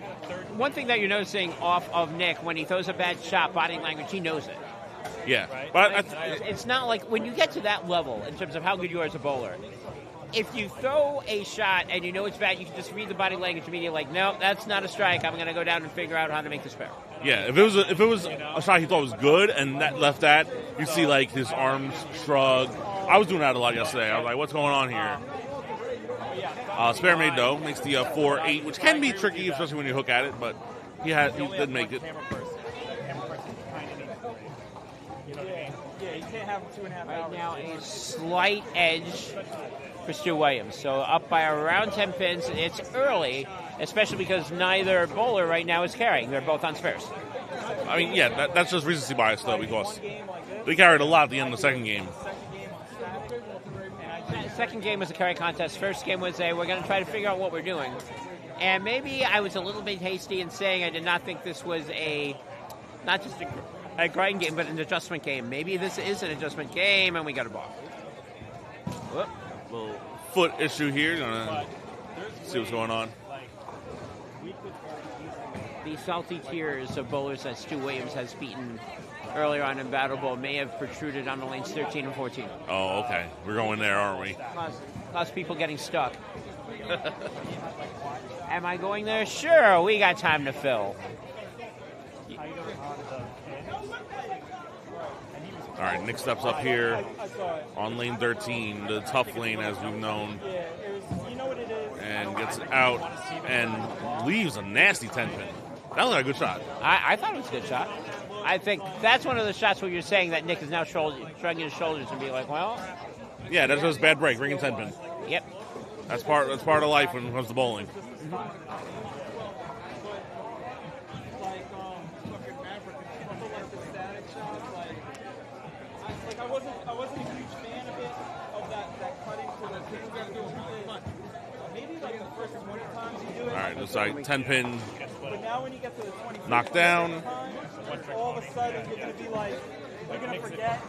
One thing that you're noticing off of Nick, when he throws a bad shot, body language, he knows it. Yeah. But It's not like when you get to that level in terms of how good you are as a bowler, if you throw a shot and you know it's bad, you can just read the body language immediately like, no, that's not a strike. I'm going to go down and figure out how to make this fair. yeah, if it was a shot he thought was good and that left that, you see like his arms shrug. I was doing that a lot yesterday. I was like, what's going on here? Spare made though, makes the 4-8, which can be tricky, especially when you hook at it, but he did make it. Yeah, you can't have 2.5 Right hours. now, a slight edge for Stu Williams. So up by around 10 pins. It's early, especially because neither bowler right now is carrying. They're both on spares. I mean, yeah, that's just recency bias though, because they carried a lot at the end of the second game. Second game was a carry contest. First game was we're going to try to figure out what we're doing. And maybe I was a little bit hasty in saying I did not think this was not just a grind game, but an adjustment game. Maybe this is an adjustment game, and we got a ball. Whoop. Little foot issue here. Gonna see what's going on. The salty tears of bowlers that Stu Williams has beaten earlier on in Battle Bowl may have protruded on the lanes 13 and 14. Oh, okay. We're going there, aren't we? Plus people getting stuck. Am I going there? Sure, we got time to fill. All right, Nick steps up here on lane 13, the tough lane as we've known, and gets out and leaves a nasty 10 pin. That was a good shot. I thought it was a good shot. I think that's one of the shots where you're saying that Nick is now shrugging his shoulders and be like, well... Yeah, that's just a bad break, bringing 10 pin. Yep. That's part of life when it comes to bowling. I wasn't a huge fan of it, of that cutting to the maybe like the first 20 times you do it. All right, looks like 10 pin But now when you get to the 20 knocked down. all of a sudden you're going to be like, you're going to forget.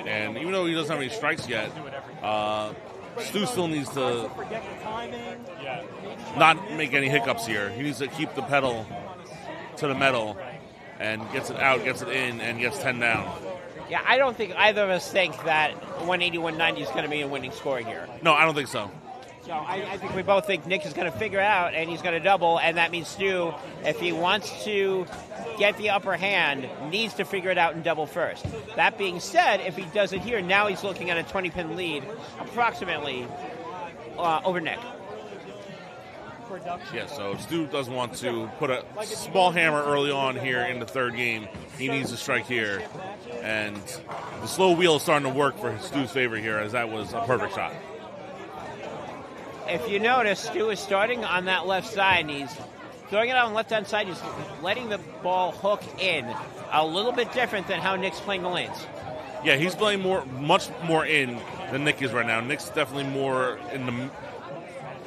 And even though he doesn't have any strikes yet, Stu still needs to Also forget the timing. Yeah. not make any hiccups here. He needs to keep the pedal to the metal and gets it out, gets it in, and gets 10 down. Yeah, I don't think either of us think that 180-190 is going to be a winning score here. No, I don't think so. So I think we both think Nick is going to figure it out, and he's going to double, and that means Stu, if he wants to get the upper hand, needs to figure it out and double first. That being said, if he does it here, now he's looking at a 20-pin lead, approximately, over Nick. Yeah, so Stu doesn't want to put a small hammer early on here in the third game. He needs to strike here. And the slow wheel is starting to work for Stu's favor here, as that was a perfect shot. If you notice, Stu is starting on that left side, and he's throwing it on the left-hand side. He's letting the ball hook in. A little bit different than how Nick's playing the lanes. Yeah, he's playing much more in than Nick is right now. Nick's definitely more in the,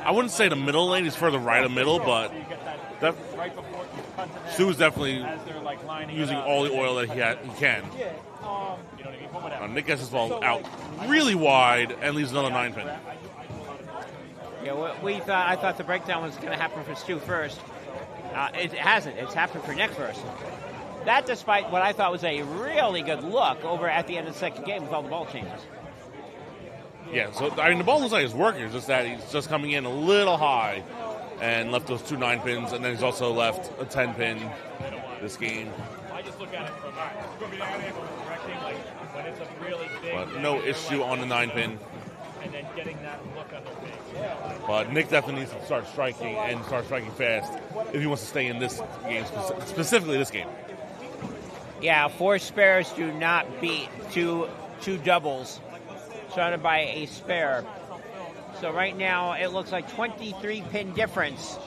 I wouldn't say the middle lane. He's further right of middle, but Stu's definitely using all the oil that he can. Nick gets his ball out really wide and leaves another 9-pin. Yeah, I thought the breakdown was going to happen for Stu first. It hasn't. It's happened for Nick first. That despite what I thought was a really good look over at the end of the second game with all the ball changes. Yeah, so I mean the ball looks like it's working. It's just that he's just coming in a little high and left those 2 9-pins, and then he's also left a 10-pin this game. I just look at it from like when it's a really big. But no issue on the 9-pin. And then getting that look on their face. But Nick definitely needs to start striking and start striking fast if he wants to stay in this game, specifically this game. Yeah, 4 spares do not beat two doubles surrounded by a spare. So right now it looks like 23-pin difference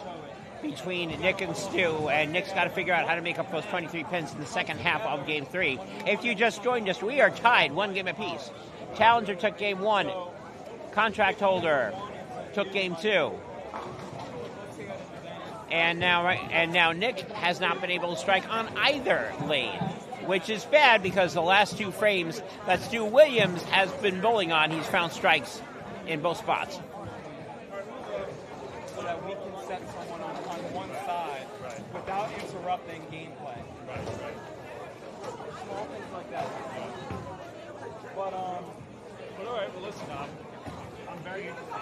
between Nick and Stu, and Nick's got to figure out how to make up those 23 pins in the second half of Game 3. If you just joined us, we are tied 1 game apiece. Challenger took Game 1. Contract holder took Game 2. And now Nick has not been able to strike on either lane, which is bad because the last 2 frames that Stu Williams has been bowling on, he's found strikes in both spots. So that we can set someone on one side without interrupting gameplay. Small things like that. But all right, well listen, I'm very interested.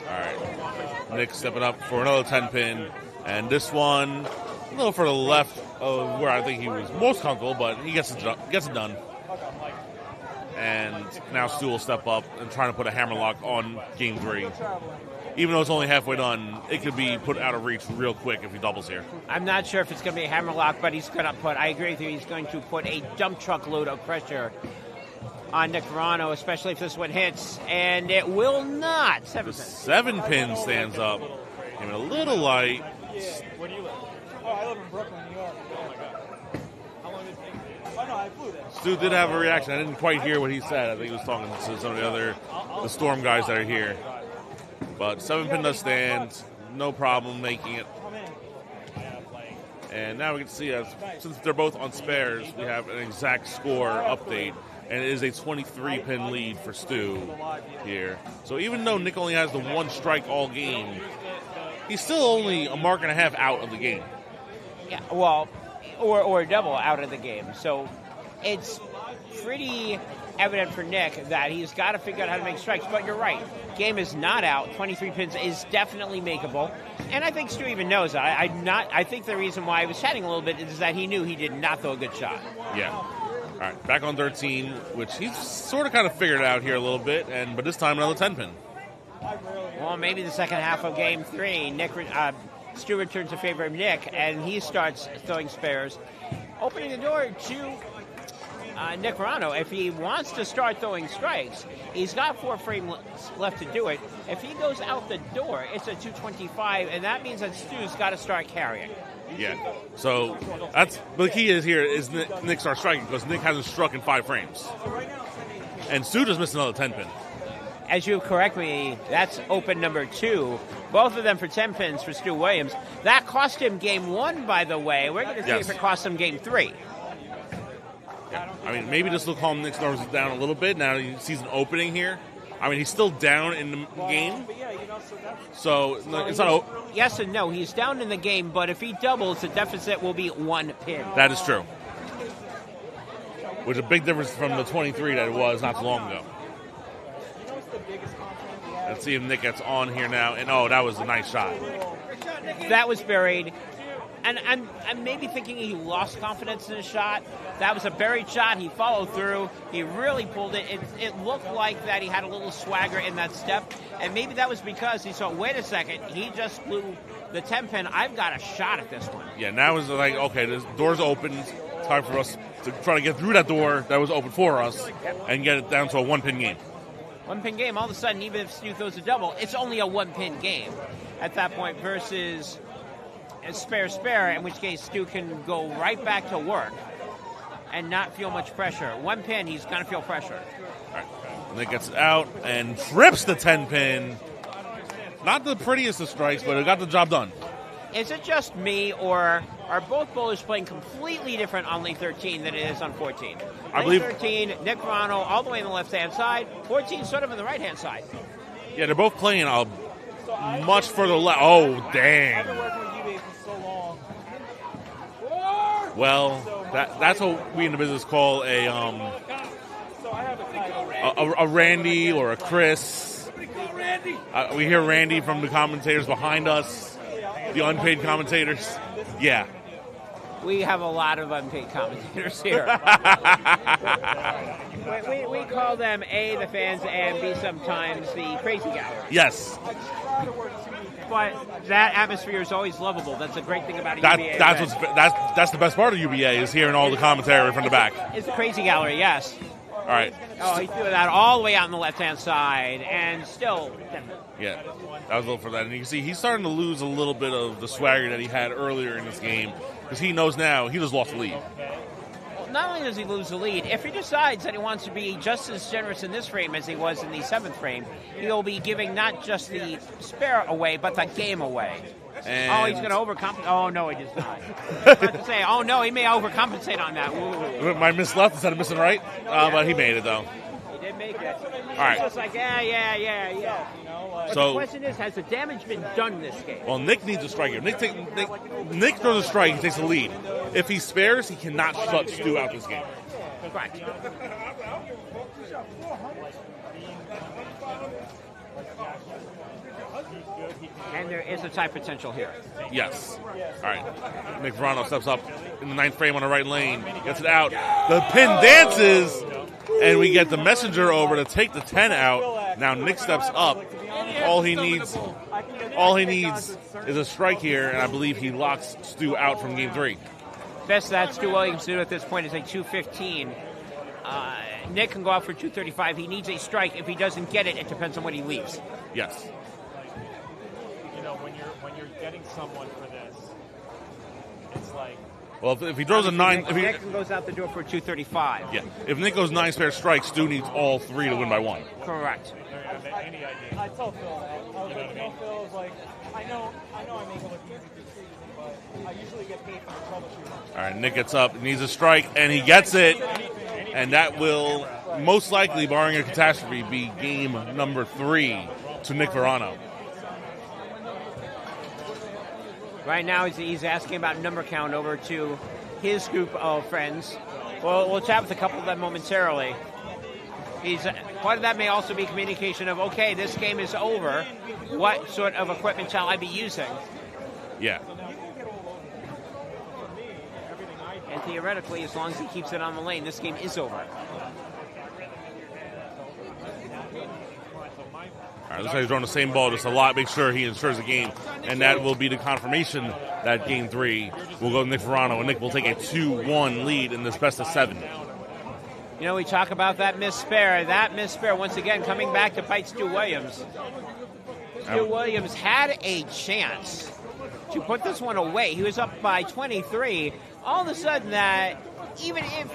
All right, Nick stepping up for another 10-pin, and this one a little further left of where I think he was most comfortable, but he gets it done. And now Stu will step up and trying to put a hammerlock on Game 3. Even though it's only halfway done, it could be put out of reach real quick if he doubles here. I'm not sure if it's going to be a hammerlock, but he's going to put, I agree with you, he's going to put a dump truck load of pressure on Nick Verano, especially if this one hits, and it will not. 7 pins. 7-pin stands up. Even a little light. Where do you live? Oh, I live in Brooklyn, New York. Oh my God. How long did it take you? Oh no, I flew there. Stu did have a reaction. I didn't quite hear what he said. I think he was talking to some of the Storm guys that are here. But 7-pin does stand. No problem making it. And now we can see, since they're both on spares, we have an exact score update. And it is a 23-pin lead for Stu here. So even though Nick only has the 1 strike all game, he's still only a mark and a half out of the game. Yeah, well, or a double out of the game. So it's pretty evident for Nick that he's got to figure out how to make strikes. But you're right. Game is not out. 23 pins is definitely makeable. And I think Stu even knows that. I think the reason why I was chatting a little bit is that he knew he did not throw a good shot. Yeah. All right, back on 13, which he's sort of kind of figured out here a little bit, but this time another 10-pin. Well, maybe the second half of Game 3, Stu returns in favor of Nick, and he starts throwing spares, opening the door to Nick Verano. If he wants to start throwing strikes, he's got 4 frames left to do it. If he goes out the door, it's a 225, and that means that Stu's got to start carrying. Yeah. So but the key is here is Nick starts striking because Nick hasn't struck in 5 frames. And Stu just missed another 10-pin. As you correct me, that's open number 2. Both of them for 10 pins for Stu Williams. That cost him Game 1, by the way. We're going to see if it costs him Game 3. Yeah. I mean, maybe this will calm Nick's nerves down a little bit. Now he sees an opening here. I mean, he's still down in the game, But yeah, so that's so it's not. Yes and no. He's down in the game, but if he doubles, the deficit will be 1 pin. That is true. Which is a big difference from the 23 that it was not too long ago. what's the biggest compliment we have? Let's see if Nick gets on here now. And that was a nice shot. That was buried. And I'm maybe thinking he lost confidence in his shot. That was a buried shot. He followed through. He really pulled it. It looked like that he had a little swagger in that step. And maybe that was because he saw, wait a second, he just blew the 10-pin. I've got a shot at this one. Yeah, now it's like, okay, the door's open. It's time for us to try to get through that door that was open for us and get it down to a 1-pin game. 1-pin game, all of a sudden, even if Stu throws a double, it's only a 1-pin game at that point versus a spare, in which case Stu can go right back to work and not feel much pressure. 1 pin, he's going to feel pressure. All right. Nick gets it out and trips the 10-pin. Not the prettiest of strikes, but it got the job done. Is it just me, or are both bowlers playing completely different on lane 13 than it is on 14? I believe 13, Nick Verano all the way on the left-hand side, 14 sort of on the right-hand side. Yeah, they're both playing much further left. Oh, I've been dang. working with UBA for so long. Well, that's what we in the business call So I have a title. a Randy or a Chris. We hear Randy from the commentators behind us, the unpaid commentators. Yeah. We have a lot of unpaid commentators here. we call them A, the fans, and B, sometimes the crazy gallery. Yes. But that atmosphere is always lovable. That's a great thing about a UBA That's the best part of UBA is hearing all the commentary from the back. It's the crazy gallery, yes. All right. Oh, he's doing that all the way out on the left-hand side, and still. Yeah, that was a little for that. And you can see he's starting to lose a little bit of the swagger that he had earlier in this game because he knows now he just lost the lead. Not only does he lose the lead, if he decides that he wants to be just as generous in this frame as he was in the 7th frame, he'll be giving not just the spare away, but the game away. And he's going to overcompensate. Oh, no, he does not. I was about to say, oh, no, he may overcompensate on that. Ooh. My miss left instead of missing right, but he made it, though. He did make it. All right. It's just like, yeah. But So the question is, has the damage been done in this game? Well, Nick needs a strike here. Nick throws a strike, he takes the lead. If he spares, he cannot shut Stu out this game. Correct. And there is a tie potential here. Yes. All right. Nick Verano steps up in the 9th frame on the right lane. Gets it out. The pin dances. And we get the messenger over to take the 10 out. Now Nick steps up. All he needs is a strike here, and I believe he locks Stu out from game 3. Best that Stu Williams do at this point is a 215. Nick can go out for 235. He needs a strike. If he doesn't get it, it depends on what he leaves. Yes. When you're getting someone for this, it's like. Well, if he throws a 9... Nick goes out the door for 235. Yeah. If Nick goes 9 spare strikes, Stu needs all 3 to win by 1. Correct. I tell Phil that. I was like, Phil is like, I know I make it look easy to treat, but I usually get paid for the troubleshooting. All right, Nick gets up, needs a strike, and he gets it. And that will most likely, barring a catastrophe, be game number 3 to Nick Verano. Right now, he's asking about number count over to his group of friends. Well, we'll chat with a couple of them momentarily. Part of that may also be communication of, okay, this game is over. What sort of equipment shall I be using? Yeah. And theoretically, as long as he keeps it on the lane, this game is over. All right, looks like he's throwing the same ball just a lot. Make sure he ensures the game. And that will be the confirmation that game 3 will go to Nick Verano. And Nick will take a 2-1 lead in this best of 7. You know, we talk about that missed spare. That missed spare, once again, coming back to bite Stu Williams. Stu Williams had a chance to put this one away. He was up by 23. All of a sudden, that even if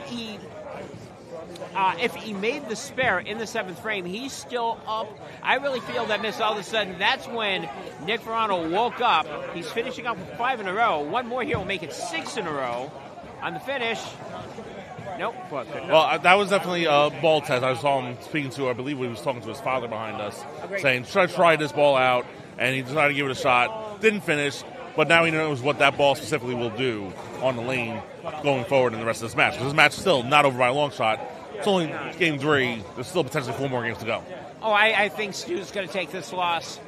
he made the spare in the 7th frame, he's still up. I really feel that miss all of a sudden. That's when Nick Verano woke up. He's finishing up with 5 in a row. One more here will make it 6 in a row on the finish. Nope. Well, that was definitely a ball test. I saw him speaking to, I believe he was talking to his father behind us, saying, try this ball out, and he decided to give it a shot. Didn't finish, but now he knows what that ball specifically will do on the lane going forward in the rest of this match. Because this match is still not over by a long shot. It's only game 3. There's still potentially 4 more games to go. Oh, I think Stu's going to take this loss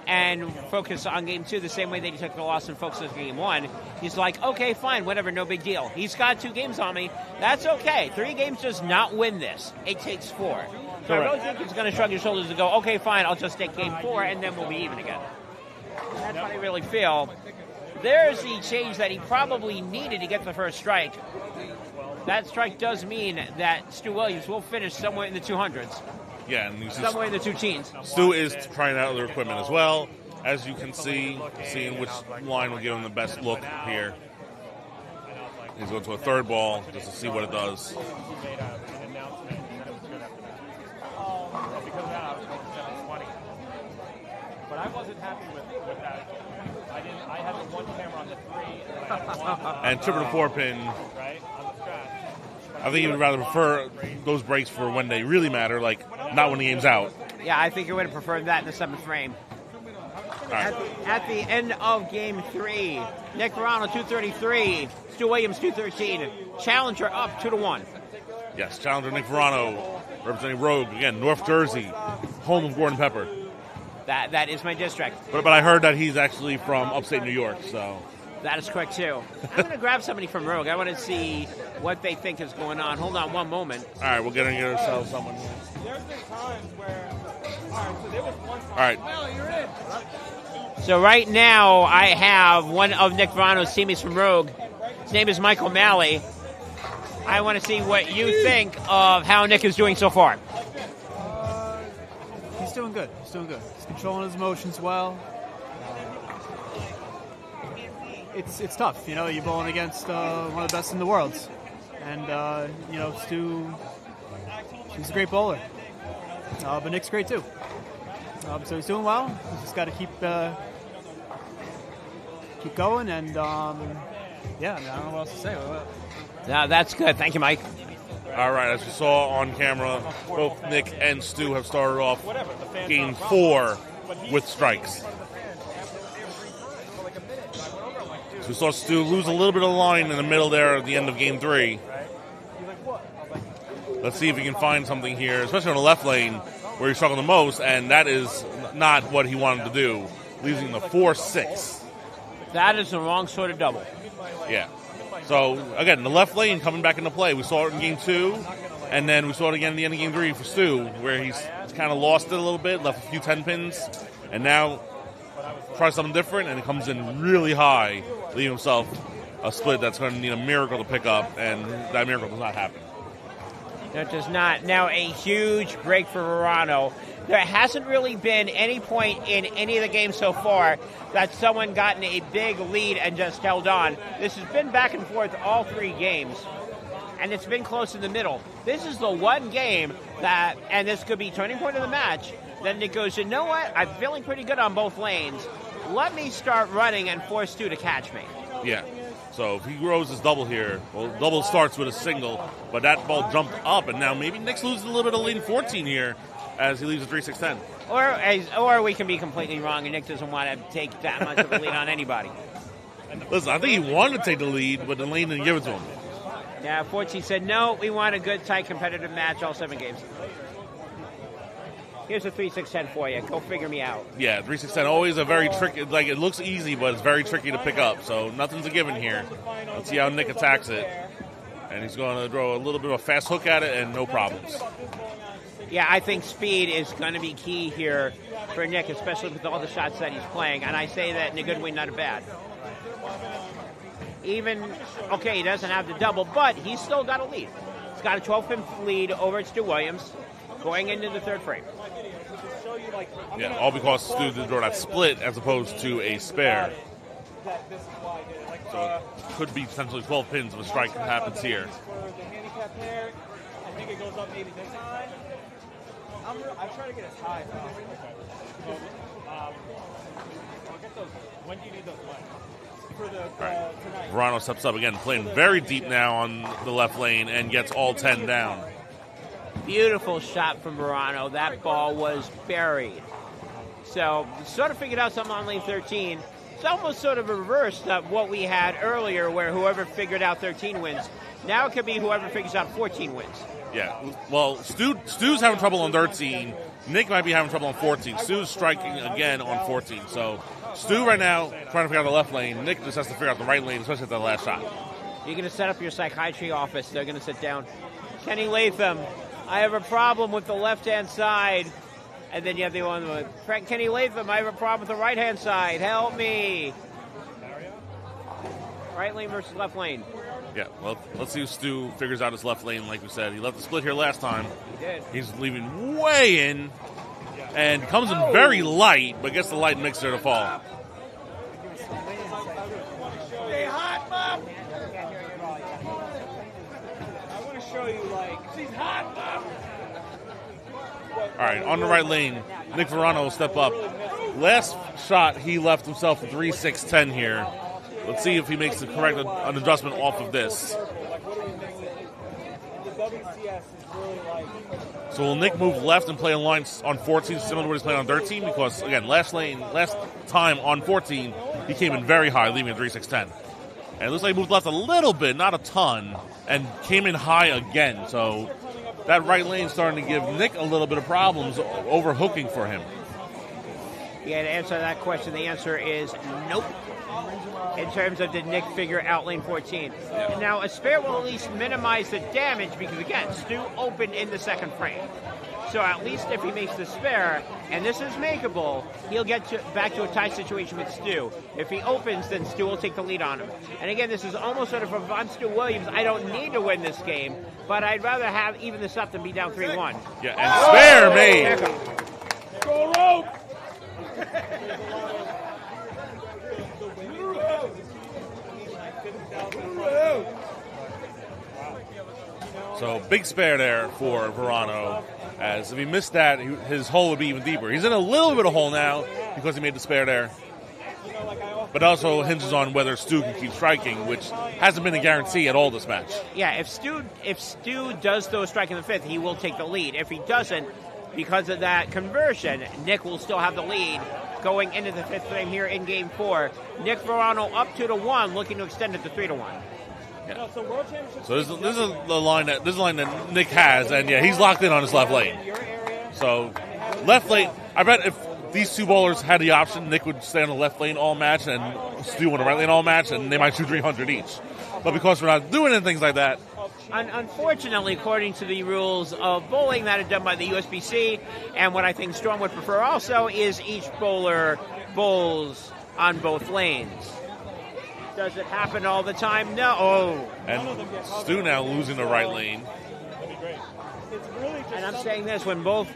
and focus on game 2 the same way that he took the loss and focused on game 1. He's like, okay, fine, whatever, no big deal. He's got 2 games on me. That's okay. 3 games does not win this. It takes 4. So I really think he's going to shrug his shoulders and go, okay, fine, I'll just take game 4, and then we'll be even again. And that's what I really feel. There's the change that he probably needed to get the first strike. That strike does mean that Stu Williams will finish somewhere in the 200s. Yeah, and somewhere in the 2 teens. Stu is trying out other equipment as well, as you can see, seeing which line will give him the best look here. He's going to a 3rd ball just to see what it does. But I wasn't happy with that. I had the 1 camera on the 3, and triple to 4 pin. Right on the scratch. I think he would rather prefer those breaks for when they really matter, like not when the game's out. Yeah, I think he would have preferred that in the 7th frame. Right. At the end of game 3, Nick Verano 233, Stu Williams 213. Challenger up 2-1. Yes, challenger Nick Verano, representing Rogue again, North Jersey, home of Gordon Pepper. That is my district. But I heard that he's actually from upstate New York, so. That is correct, too. I'm going to grab somebody from Rogue. I want to see what they think is going on. Hold on one moment. All right, we're going to get ourselves someone here. There's been times where, so there was one time. All right. Well, you're in. So right now, I have one of Nick Verano's teammates from Rogue. His name is Michael Malley. I want to see what you think of how Nick is doing so far. He's doing good. He's controlling his emotions well. It's tough, you know. You're bowling against one of the best in the world, and you know, he's a great bowler. But Nick's great too. So he's doing well. He's just got to keep going, and yeah. I mean, I don't know what else to say. No, that's good. Thank you, Mike. All right, as you saw on camera, both Nick and Stu have started off game 4 with strikes. So we saw Stu lose a little bit of line in the middle there at the end of game 3. Let's see if he can find something here, especially on the left lane where he's struggling the most, and that is not what he wanted to do, losing the 4-6. That is the wrong sort of double. Yeah. So, again, the left lane coming back into play. We saw it in game 2, and then we saw it again at the end of game 3 for Stu, where he's kind of lost it a little bit, left a few 10 pins, and now tries something different, and it comes in really high, leaving himself a split that's going to need a miracle to pick up, and that miracle does not happen. That does not. Now a huge break for Verano. There hasn't really been any point in any of the games so far that someone gotten a big lead and just held on. This has been back and forth all 3 games, and it's been close in the middle. This is the one game that, and this could be turning point of the match, then Nick goes, you know what, I'm feeling pretty good on both lanes. Let me start running and force Stu to catch me. Yeah. So if he grows his double here, well, double starts with a single, but that ball jumped up, and now maybe Nick's losing a little bit of lead 14 here as he leaves a 3-6-10. Or we can be completely wrong, and Nick doesn't want to take that much of a lead on anybody. Listen, I think he wanted to take the lead, but the lane didn't give it to him. Yeah, 14 said, no, we want a good, tight, competitive match all 7 games. Here's a 3-6-10 for you. Go figure me out. Yeah, 3-6-10, always a very tricky, like it looks easy, but it's very tricky to pick up. So nothing's a given here. Let's see how Nick attacks it. And he's going to throw a little bit of a fast hook at it and no problems. Yeah, I think speed is going to be key here for Nick, especially with all the shots that he's playing. And I say that in a good way, not a bad. Even, okay, he doesn't have the double, but he's still got a lead. He's got a 12-pin lead over Stu Williams going into the 3rd frame. Yeah, all because Stu did draw that split as opposed to a spare. So it could be potentially 12 pins if a strike happens here. I think it goes up maybe this high. I'm trying to get as high as possible. I'll get those. When do you need those legs? for the right. tonight. Verano steps up again, playing very deep now on the left lane and gets all 10 down. Beautiful shot from Verano. That ball was buried. So, sort of figured out something on lane 13. It's almost sort of reversed of what we had earlier, where whoever figured out 13 wins. Now it could be whoever figures out 14 wins. Yeah, well, Stu's having trouble on 13. Nick might be having trouble on 14. Stu's striking again on 14. So Stu right now trying to figure out the left lane. Nick just has to figure out the right lane, especially at the last shot. You're going to set up your psychiatry office. They're going to sit down. Kenny Latham, I have a problem with the left-hand side. And then you have the one with Kenny Latham, I have a problem with the right-hand side. Help me. Right lane versus left lane. Yeah, well, let's see if Stu figures out his left lane, like we said. He left the split here last time. He did. He's leaving way in and comes in very light, but gets the light mixer to fall. Hey, hot mom! I want to show you, like, she's hot mom! All right, on the right lane, Nick Verano will step up. Last shot, he left himself a 3-6-10 here. Let's see if he makes the correct an adjustment off of this. So will Nick move left and play on line on 14, similar to what he's playing on 13? Because, again, last time on 14, he came in very high, leaving a 3-6-10. And it looks like he moved left a little bit, not a ton, and came in high again. So that right lane is starting to give Nick a little bit of problems overhooking for him. Yeah, to answer that question, the answer is nope. In terms of did Nick figure out lane 14. Yeah. Now, a spare will at least minimize the damage because, again, Stu opened in the second frame. So at least if he makes the spare, and this is makeable, he'll get back to a tie situation with Stu. If he opens, then Stu will take the lead on him. And again, this is almost sort of from Von Stu Williams. I don't need to win this game, but I'd rather have even this up than be down 3-1. Yeah, and spare made. Go rope! So big spare there for Verano, as if he missed that, his hole would be even deeper. He's in a little bit of hole now because he made the spare there. But also hinges on whether Stu can keep striking, which hasn't been a guarantee at all this match. Yeah, if Stu does throw a strike in the fifth, he will take the lead. If he doesn't, because of that conversion, Nick will still have the lead going into the fifth frame here in Game 4. Nick Verano up 2-1, looking to extend it to 3-1. Yeah. So this is the line that Nick has, and yeah, he's locked in on his left lane. So left lane, I bet if these two bowlers had the option, Nick would stay on the left lane all match and Stu on the right lane all match, and they might shoot 300 each. But because we're not doing anything like that, unfortunately, according to the rules of bowling that are done by the USBC, and what I think Storm would prefer also, is each bowler bowls on both lanes. Does it happen all the time? No. Oh. And Stu now losing the right lane. And I'm saying this, when both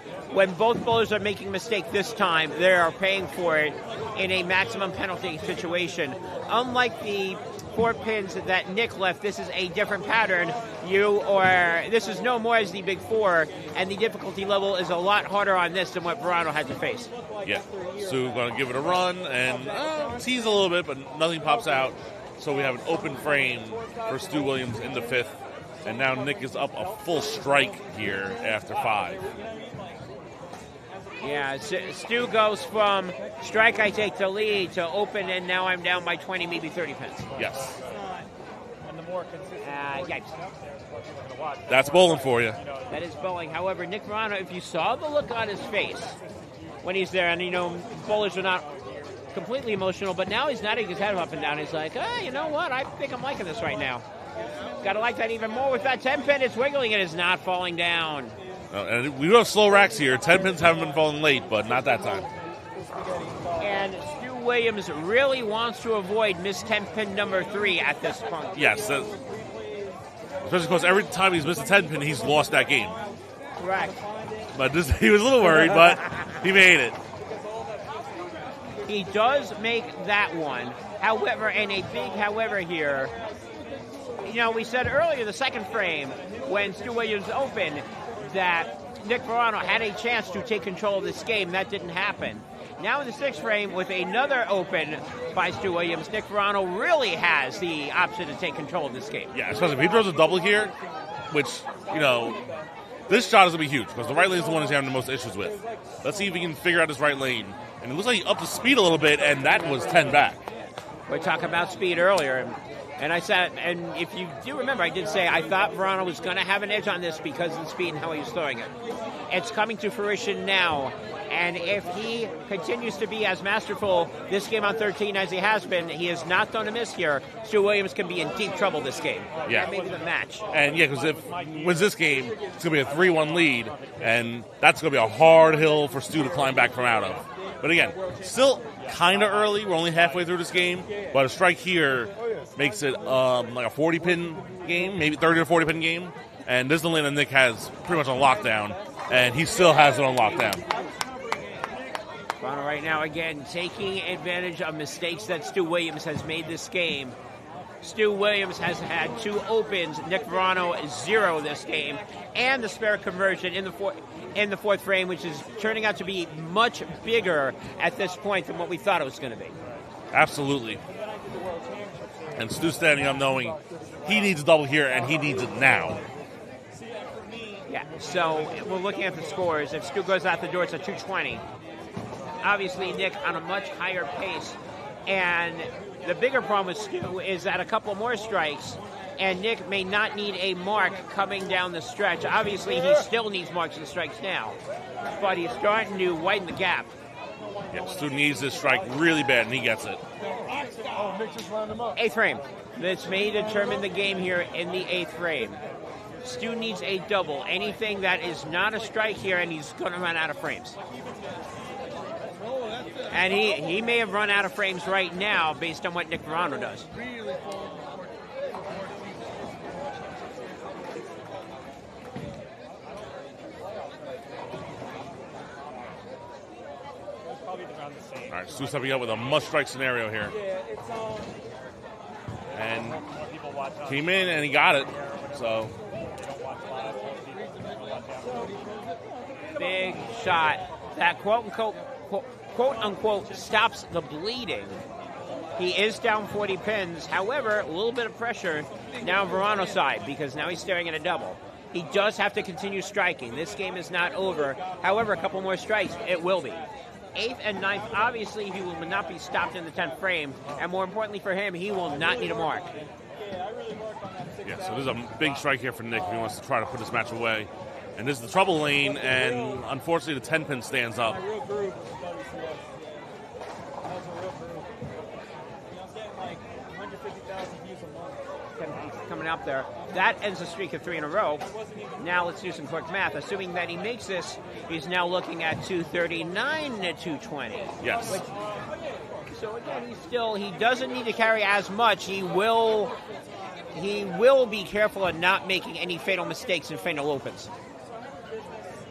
bowlers are making a mistake this time, they are paying for it in a maximum penalty situation. Unlike the 4 pins that Nick left, this is a different pattern. This is no more as the Big Four, and the difficulty level is a lot harder on this than what Verano had to face. Yeah, Stu going to give it a run and tease a little bit, but nothing pops out. So we have an open frame for Stu Williams in the fifth, and now Nick is up a full strike here after 5. Yeah, Stu goes from strike I take the lead to open, and now I'm down by 20, maybe 30 pins. Yes. And the more consistent. Yikes. That's bowling for you. That is bowling. However, Nick Verano, if you saw the look on his face when he's there, and bowlers are not completely emotional, but now he's nodding his head up and down. He's like, you know what? I think I'm liking this right now. Gotta like that even more with that 10 pin. It's wiggling. It is not falling down. And we do have slow racks here. 10 pins haven't been falling late, but not that time. And Stu Williams really wants to avoid missed 10 pin number 3 at this point. Yes. Especially because every time he's missed a 10 pin, he's lost that game. Correct. But he was a little worried, but he made it. He does make that one. However, and a big however here, we said earlier, the second frame, when Stu Williams opened, that Nick Verano had a chance to take control of this game. That didn't happen. Now in the 6th frame with another open by Stu Williams, Nick Verano really has the option to take control of this game. Yeah, especially if he throws a double here, which, this shot is going to be huge because the right lane is the one he's having the most issues with. Let's see if he can figure out his right lane. And it looks like he upped the speed a little bit, and that was 10 back. We talked about speed earlier, and I said, and if you do remember, I did say I thought Verano was going to have an edge on this because of the speed and how he was throwing it. It's coming to fruition now, and if he continues to be as masterful this game on 13 as he has been, he has not thrown a miss here. Stu Williams can be in deep trouble this game. Yeah. Maybe the match. And because if he wins this game, it's going to be a 3-1 lead, and that's going to be a hard hill for Stu to climb back from out of. But again, still kind of early. We're only halfway through this game, but a strike here makes it like a 40-pin game, maybe 30 or 40-pin game. And this is the lane that Nick has pretty much on lockdown, and he still has it on lockdown. Verano right now, again, taking advantage of mistakes that Stu Williams has made this game. Stu Williams has had 2 opens. Nick Verano 0 this game, and the spare conversion in the 4th frame, which is turning out to be much bigger at this point than what we thought it was going to be. Absolutely. And Stu standing up knowing he needs a double here, and he needs it now. Yeah, so we're looking at the scores. If Stu goes out the door, it's a 220. Obviously, Nick on a much higher pace. And the bigger problem with Stu is that a couple more strikes, and Nick may not need a mark coming down the stretch. Obviously, he still needs marks and strikes now, but he's starting to widen the gap. Yeah, Stu needs this strike really bad, and he gets it. 8th frame. This may determine the game here in the 8th frame. Stu needs a double. Anything that is not a strike here, and he's going to run out of frames. And he may have run out of frames right now based on what Nick Verano does. All right, Stu stepping up with a must-strike scenario here. And came in and he got it. So big shot that quote-unquote stops the bleeding. He is down 40 pins. However, a little bit of pressure now on Verano's side because now he's staring at a double. He does have to continue striking. This game is not over. However, a couple more strikes, it will be. 8th and 9th, obviously, he will not be stopped in the 10th frame. And more importantly for him, he will not need a mark. Yeah, so there's a big strike here for Nick if he wants to try to put this match away. And this is the trouble lane, and unfortunately the 10-pin stands up. Coming up there. That ends the streak of 3 in a row. Now let's do some quick math. Assuming that he makes this, he's now looking at 239 to 220. Yes. So again, he doesn't need to carry as much. He will be careful of not making any fatal mistakes and fatal opens.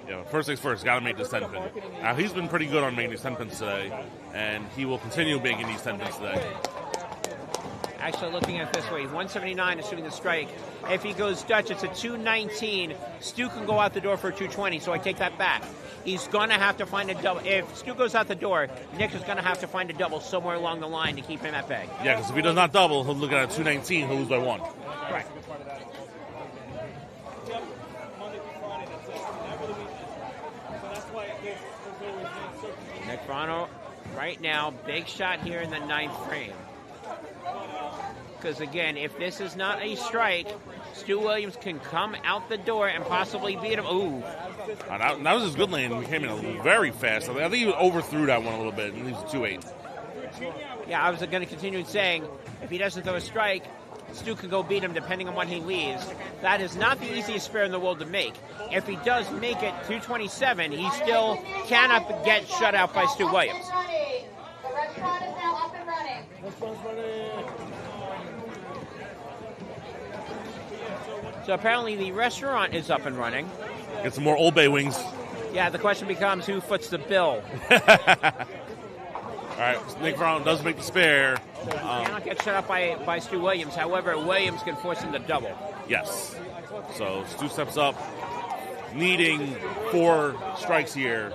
Yeah, first things first, got to make this 10-pin. Now, he's been pretty good on making these 10-pins today, and he will continue making these 10-pins today. Actually, looking at it this way, 179 assuming the strike. If he goes Dutch, it's a 219. Stu can go out the door for a 220, so I take that back. He's going to have to find a double. If Stu goes out the door, Nick is going to have to find a double somewhere along the line to keep him at bay. Yeah, because if he does not double, he'll look at a 219, he'll lose by 1. Right. Nick Verano, right now, big shot here in the 9th frame. Because again, if this is not a strike, Stu Williams can come out the door and possibly beat him. Ooh. That was his good lane. He came in very fast. I think he overthrew that one a little bit and leaves a 2-8. Yeah, I was going to continue saying, if he doesn't throw a strike, Stu can go beat him depending on what he leaves. That is not the easiest spare in the world to make. If he does make it 227, he still cannot get shut out by Stu Williams. The restaurant is now up and running. So apparently the restaurant is up and running. Get some more Old Bay wings. Yeah, the question becomes who foots the bill. All right, Nick Verano does make the spare. He cannot get shut up by Stu Williams. However, Williams can force him to double. Yes. So Stu steps up, needing 4 strikes here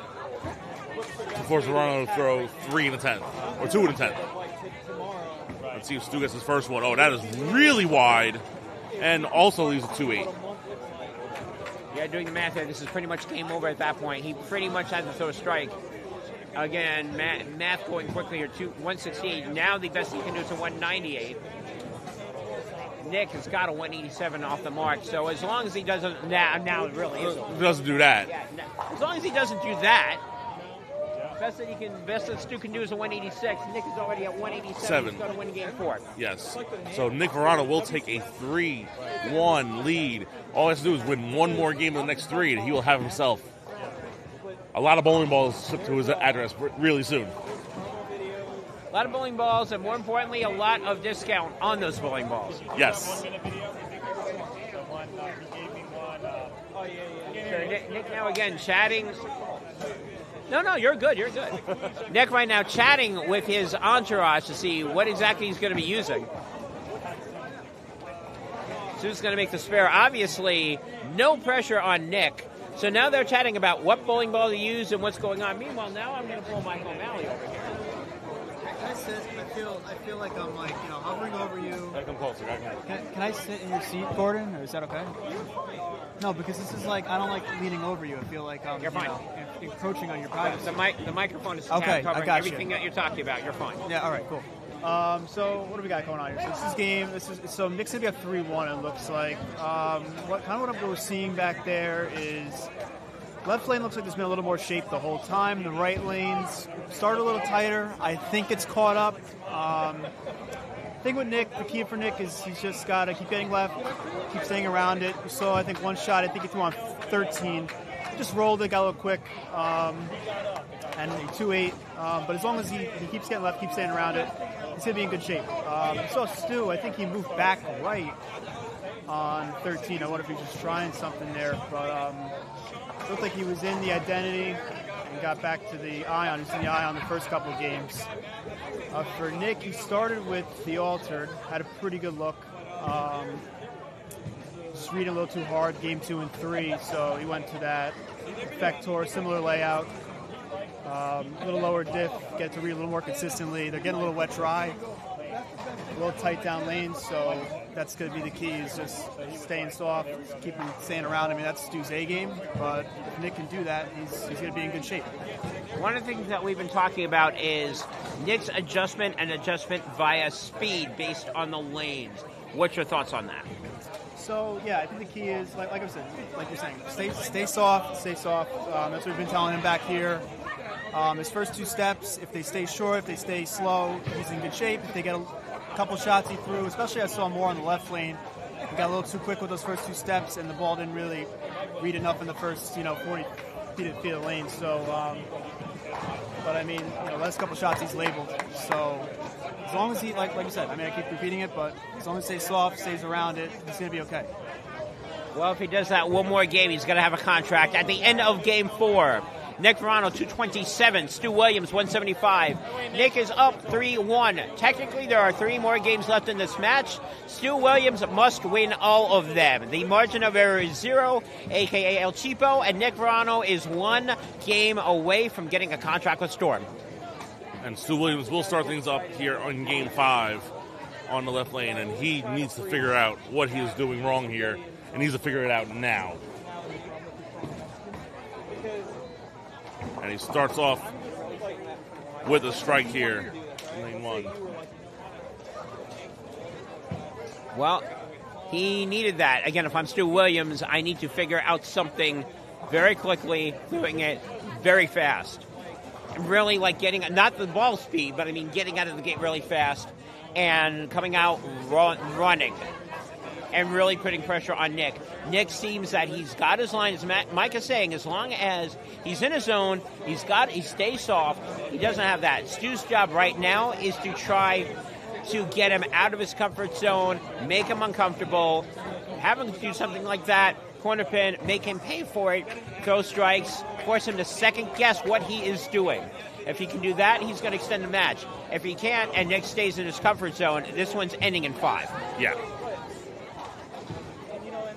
to force Verano to throw 3 in the 10th, or 2 in the 10th. Let's see if Stu gets his first one. Oh, that is really wide, and also leaves a 2-8. Yeah, doing the math here, this is pretty much game over at that point. He pretty much had to throw a strike. Again, math going quickly here, 168. Now the best he can do is a 198. Nick has got a 187 off the mark, so as long as he doesn't, now it really is over. Doesn't do that. Yeah, as long as he doesn't do that, best that Stu can do is a 186. Nick is already at 187. He's going to win game 4. Yes. So Nick Verano will take a 3-1 lead. All he has to do is win one more game in the next 3, and he will have himself a lot of bowling balls shipped to his address really soon. A lot of bowling balls, and more importantly, a lot of discount on those bowling balls. Yes. Sure, Nick now again chatting. No, you're good. Nick right now chatting with his entourage to see what exactly he's going to be using. Stu's going to make the spare. Obviously, no pressure on Nick. So now they're chatting about what bowling ball to use and what's going on. Meanwhile, now I'm going to pull Michael O'Malley over here. I feel like I'm hovering over you. Come closer. Can I sit in your seat, Gordon, or is that okay? No, because this is I don't like leaning over you. I feel like I'm encroaching on your privacy. The microphone is okay, covering everything that you're talking about. You're fine. Yeah, all right, cool. So what do we got going on here? So Nick's gonna be a 3-1. It looks like. What we're seeing back there is left lane looks like there's been a little more shape the whole time. The right lanes started a little tighter. I think it's caught up. Thing with Nick, the key for Nick is he's just got to keep getting left, keep staying around it. We saw, I think, one shot, I think he threw on 13. Just rolled it, got a little quick, and a 2-8. But as long as he keeps getting left, keeps staying around it, he's going to be in good shape. So Stu, I think he moved back right on 13. I wonder if he was just trying something there. But it looked like he was in the identity and got back to the ion. He was in the ion the first couple of games. For Nick, he started with the altered, had a pretty good look. Just reading a little too hard, game 2 and 3, so he went to that. Vector, similar layout, a little lower diff, get to read a little more consistently. They're getting a little wet dry, a little tight down lanes, so that's going to be the key, is just staying soft, keeping staying around. I mean, that's Stu's A game, but if Nick can do that, he's going to be in good shape. One of the things that we've been talking about is Nick's adjustment via speed based on the lanes. What's your thoughts on that? So, yeah, I think the key is, like I said, like you're saying, stay soft. That's what we've been telling him back here. His first 2 steps, if they stay short, if they stay slow, he's in good shape. If they get a couple shots he threw, especially I saw more on the left lane, he got a little too quick with those first 2 steps, and the ball didn't really read enough in the first, 40 feet of the lane. So, but I mean, last couple shots he's labeled. So as long as he, like you said, I mean, I keep repeating it, but as long as he stays soft, stays around it, he's going to be okay. Well, if he does that one more game, he's going to have a contract at the end of game 4. Nick Verano, 227. Stu Williams, 175. Nick is up 3-1. Technically, there are 3 more games left in this match. Stu Williams must win all of them. The margin of error is 0, a.k.a. El Cheapo, and Nick Verano is 1 game away from getting a contract with Storm. And Stu Williams will start things up here on game 5 on the left lane, and he needs to figure out what he is doing wrong here, and needs to figure it out now. And he starts off with a strike here, lane 1. Well, he needed that. Again, if I'm Stu Williams, I need to figure out something very quickly, doing it very fast. Really getting, not the ball speed, but I mean getting out of the gate really fast and coming out running and really putting pressure on Nick. Nick seems that he's got his line, as Mike is saying, as long as he's in his zone, he stays soft. He doesn't have that. Stu's job right now is to try to get him out of his comfort zone, make him uncomfortable, have him do something like that, corner pin, make him pay for it, throw strikes, force him to second guess what he is doing. If he can do that, he's going to extend the match. If he can't, and Nick stays in his comfort zone, this one's ending in 5. Yeah.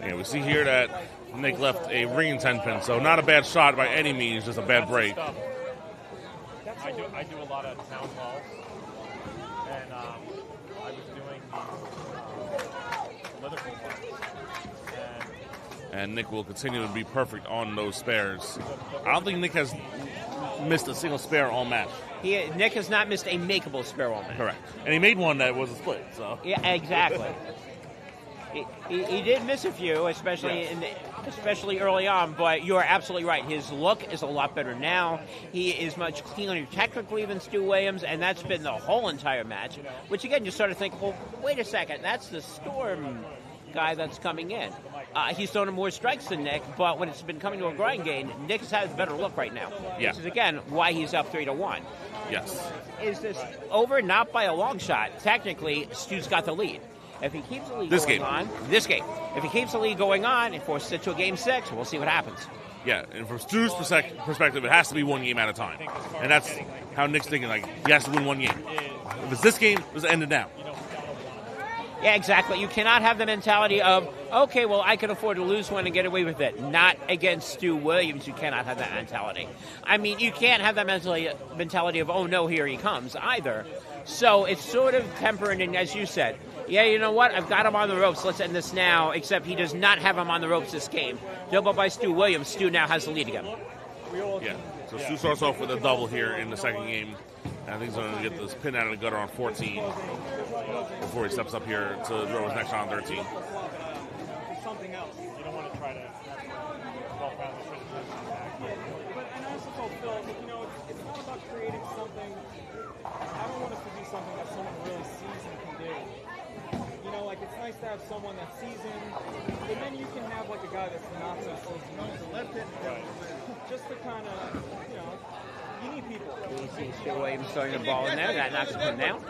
And we see here that Nick left a ring 10 pin, so not a bad shot by any means, just a bad break. I do a lot of town halls, and I was doing these political ones. And Nick will continue to be perfect on those spares. I don't think Nick has missed a single spare all match. Nick has not missed a makeable spare all match. Correct. And he made one that was a split. So yeah, exactly. He did miss a few, especially especially early on, but you're absolutely right. His look is a lot better now. He is much cleaner technically than Stu Williams, and that's been the whole entire match, which again, you sort of think, well, wait a second, that's the Storm guy that's coming in. He's thrown him more strikes than Nick, but when it's been coming to a grind game, Nick has had a better look right now. Yeah. Which is, again, why he's up 3-1. Yes. Is this over? Not by a long shot. Technically, Stu's got the lead. If he keeps the lead This going game. on, this game. If he keeps the lead going on and forces it to a game 6, we'll see what happens. Yeah, and from Stu's perspective, it has to be one game at a time. And that's how Nick's thinking, like, he has to win one game. If it's this game, it's ended now. Yeah, exactly. You cannot have the mentality of, okay, well, I can afford to lose one and get away with it. Not against Stu Williams. You cannot have that mentality. I mean, you can't have that mentality of, oh, no, here he comes, either. So it's sort of tempered, and as you said, yeah, you know what? I've got him on the ropes. Let's end this now, except he does not have him on the ropes this game. Double by Stu Williams. Stu now has the lead again. Yeah, so Stu starts off with a double here in the second game. And I think he's going to get this pin out of the gutter on 14 before he steps up here to throw his next shot on 13. It's something else. You don't want to try to golf out the But and I also told Phil, you know, it's not about creating something. I don't want us to do something that someone really seasoned can do. You know, like it's nice to have someone that's seasoned, but then you can have like a guy that's not so seasoned. Right. Just to kind of, you know, you need people. You see Stu Williams throwing the ball in there. That knocks him down.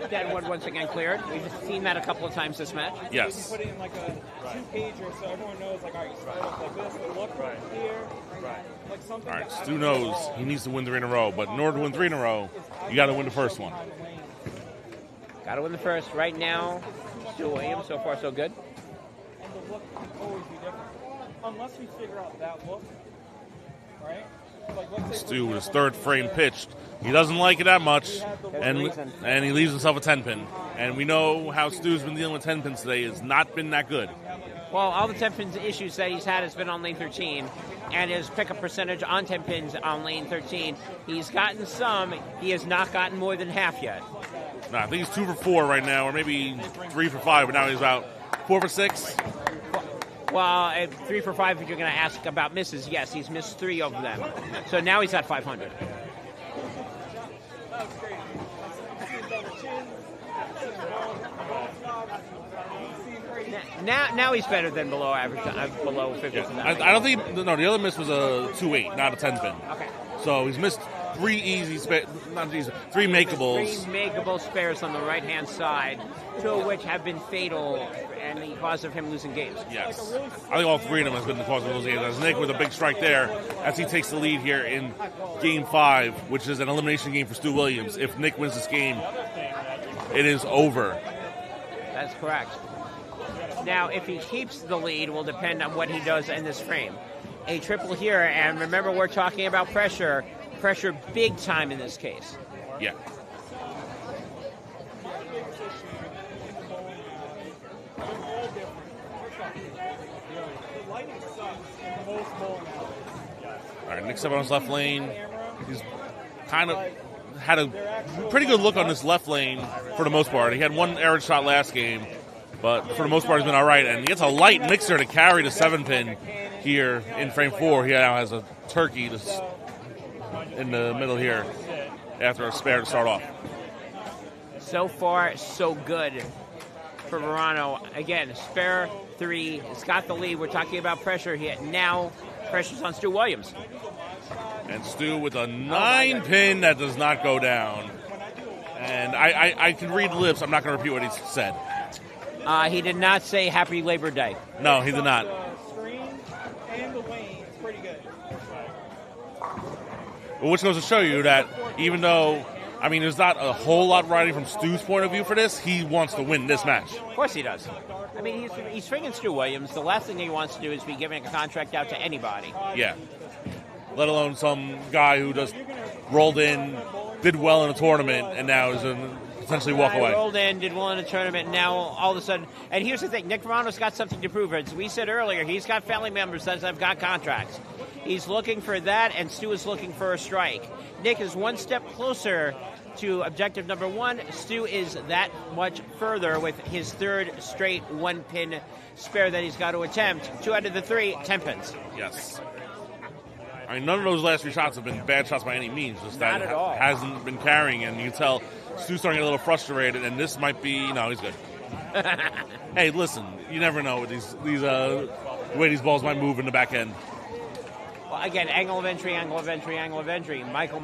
That one once again cleared. We've seen that a couple of times this match. Yes. You put it in like a two-pager so everyone knows, like, all right, you start off like this, but look right here. Right. Like something. All right, Stu knows he needs to win 3 in a row, but in order to win 3 in a row, you got to win the first one. Got to win the first. Right now, Stu Williams, so far so good. And the look can always be different. Unless we figure out that look, right? Like, let's say Stu with his third frame pitched. He doesn't like it that much, and he leaves himself a 10-pin. And we know how Stu's been dealing with 10 pins today. Has not been that good. Well, all the 10 pins issues that he's had has been on lane 13, and his pickup percentage on 10 pins on lane 13. He's gotten some. He has not gotten more than half yet. No, I think he's 2 for 4 right now, or maybe 3 for 5, but now he's about 4 for 6. Well, 3 for 5, if you're going to ask about misses, yes, he's missed 3 of them. So now he's at 500. Now he's better than below average, below 50. Yeah. I don't think, no, the other miss was a 2-8, not a 10-pin. Okay. So he's missed 3 3 makeables. 3 makeable spares on the right-hand side, 2 of which have been fatal and the cause of him losing games. Yes. I think all 3 of them has been the cause of losing games. As Nick with a big strike there, as he takes the lead here in Game 5, which is an elimination game for Stu Williams. If Nick wins this game, it is over. That's correct. Now, if he keeps the lead, will depend on what he does in this frame. A triple here, and remember, we're talking about pressure. Pressure big time in this case. Yeah. All right, Nick's up on his left lane. He's kind of had a pretty good look on this left lane for the most part. He had one errant shot last game, but for the most part, he's been all right. And he gets a light mixer to carry the 7-pin here in frame 4. He now has a turkey in the middle here after a spare to start off. So far, so good for Verano. Again, spare 3. It's got the lead. We're talking about pressure here. Now, pressure's on Stu Williams. And Stu with a 9-pin that does not go down. And I can read lips. I'm not going to repeat what he said. He did not say Happy Labor Day. No, he did not. Well, which goes to show you that even though, I mean, there's not a whole lot riding from Stu's point of view for this, he wants to win this match. Of course he does. I mean, he's swinging Stu Williams. The last thing he wants to do is be giving a contract out to anybody. Yeah. let alone some guy who just rolled in, did well in a tournament, and now is going to potentially walk away. Rolled in, did well in a tournament, and now all of a sudden. And here's the thing: Nick Verano's got something to prove. As we said earlier, he's got family members that have got contracts. He's looking for that, and Stu is looking for a strike. Nick is one step closer to objective number one. Stu is that much further with his third straight one-pin spare that he's got to attempt. 2 out of the 3, 10 pins. Yes. I mean, none of those last 3 shots have been bad shots by any means. Just that Not at all. hasn't been carrying, and you can tell Stu's starting to get a little frustrated, and this might be, no, he's good. Hey, listen, you never know with the way these balls might move in the back end. Well, again, angle of entry, angle of entry, angle of entry. Michael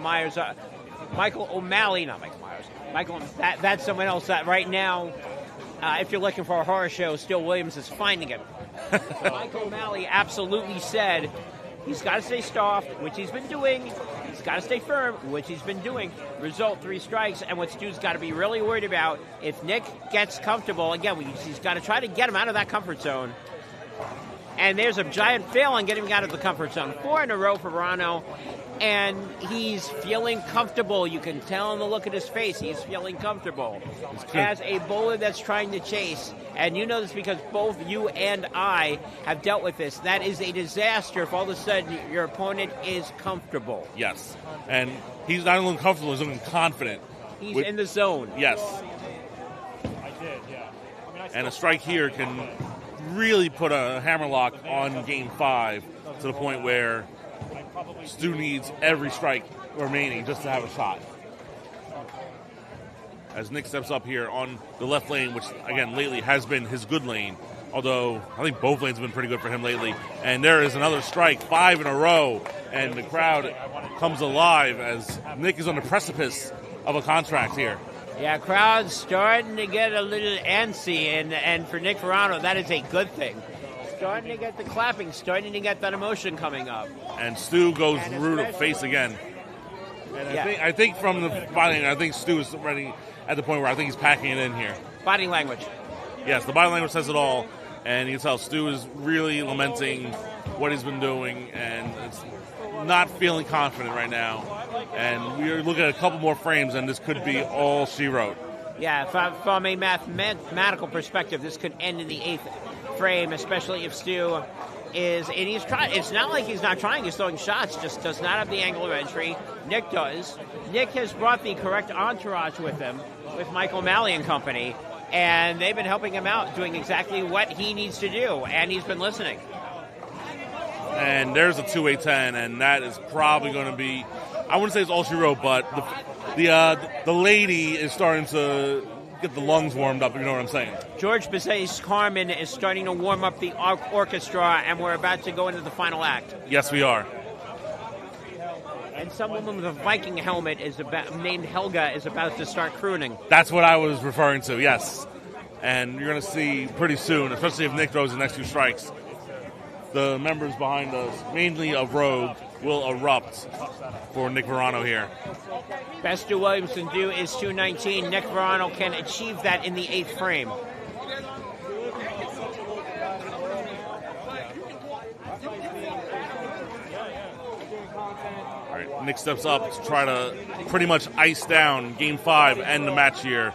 O'Malley, not Michael Myers. That's someone else that right now, if you're looking for a horror show, Still Williams is finding him. Michael O'Malley absolutely said he's got to stay soft, which he's been doing. He's got to stay firm, which he's been doing. Result, 3 strikes, and what Stu's got to be really worried about, if Nick gets comfortable, again, he's got to try to get him out of that comfort zone. And there's a giant fail on getting him out of the comfort zone. 4 in a row for Verano, and he's feeling comfortable. You can tell in the look at his face, he's feeling comfortable. As a bowler that's trying to chase, and you know this because both you and I have dealt with this, that is a disaster if all of a sudden your opponent is comfortable. Yes. And he's not only comfortable, he's looking confident. He's in the zone. Yes. I did, yeah. I mean, And a strike here can really put a hammerlock on Game 5 to the point where Stu needs every strike remaining just to have a shot. As Nick steps up here on the left lane, which, again, lately has been his good lane, although I think both lanes have been pretty good for him lately. And there is another strike, 5 in a row, and the crowd comes alive as Nick is on the precipice of a contract here. Yeah, crowd's starting to get a little antsy, and for Nick Verano, that is a good thing. Starting to get the clapping, starting to get that emotion coming up. And Stu goes through the face again. And I think from the body, I think Stu is already at the point where I think he's packing it in here. Body language. Yes, the body language says it all, and you can tell Stu is really lamenting what he's been doing, and it's not feeling confident right now. And we are looking at a couple more frames, and this could be all she wrote. Yeah, from a mathematical perspective, this could end in the 8th frame, especially if Stu is, and he's trying. It's not like he's not trying. He's throwing shots, just does not have the angle of entry. Nick does. Nick has brought the correct entourage with him, with Michael O'Malley and company, and they've been helping him out, doing exactly what he needs to do, and he's been listening. And there's a 2-8-10, and that is probably going to be, I wouldn't say it's all she wrote, but the lady is starting to get the lungs warmed up, if you know what I'm saying. George Bizet's Carmen is starting to warm up the orchestra, and we're about to go into the final act. Yes, we are. And some woman with a Viking helmet named Helga is about to start crooning. That's what I was referring to, yes. And you're going to see pretty soon, especially if Nick throws the next 2 strikes, the members behind us, mainly of Rogue, will erupt for Nick Verano here. Best Stu Williams can do is 219. Nick Verano can achieve that in the 8th frame. All right, Nick steps up to try to pretty much ice down Game 5, end the match here.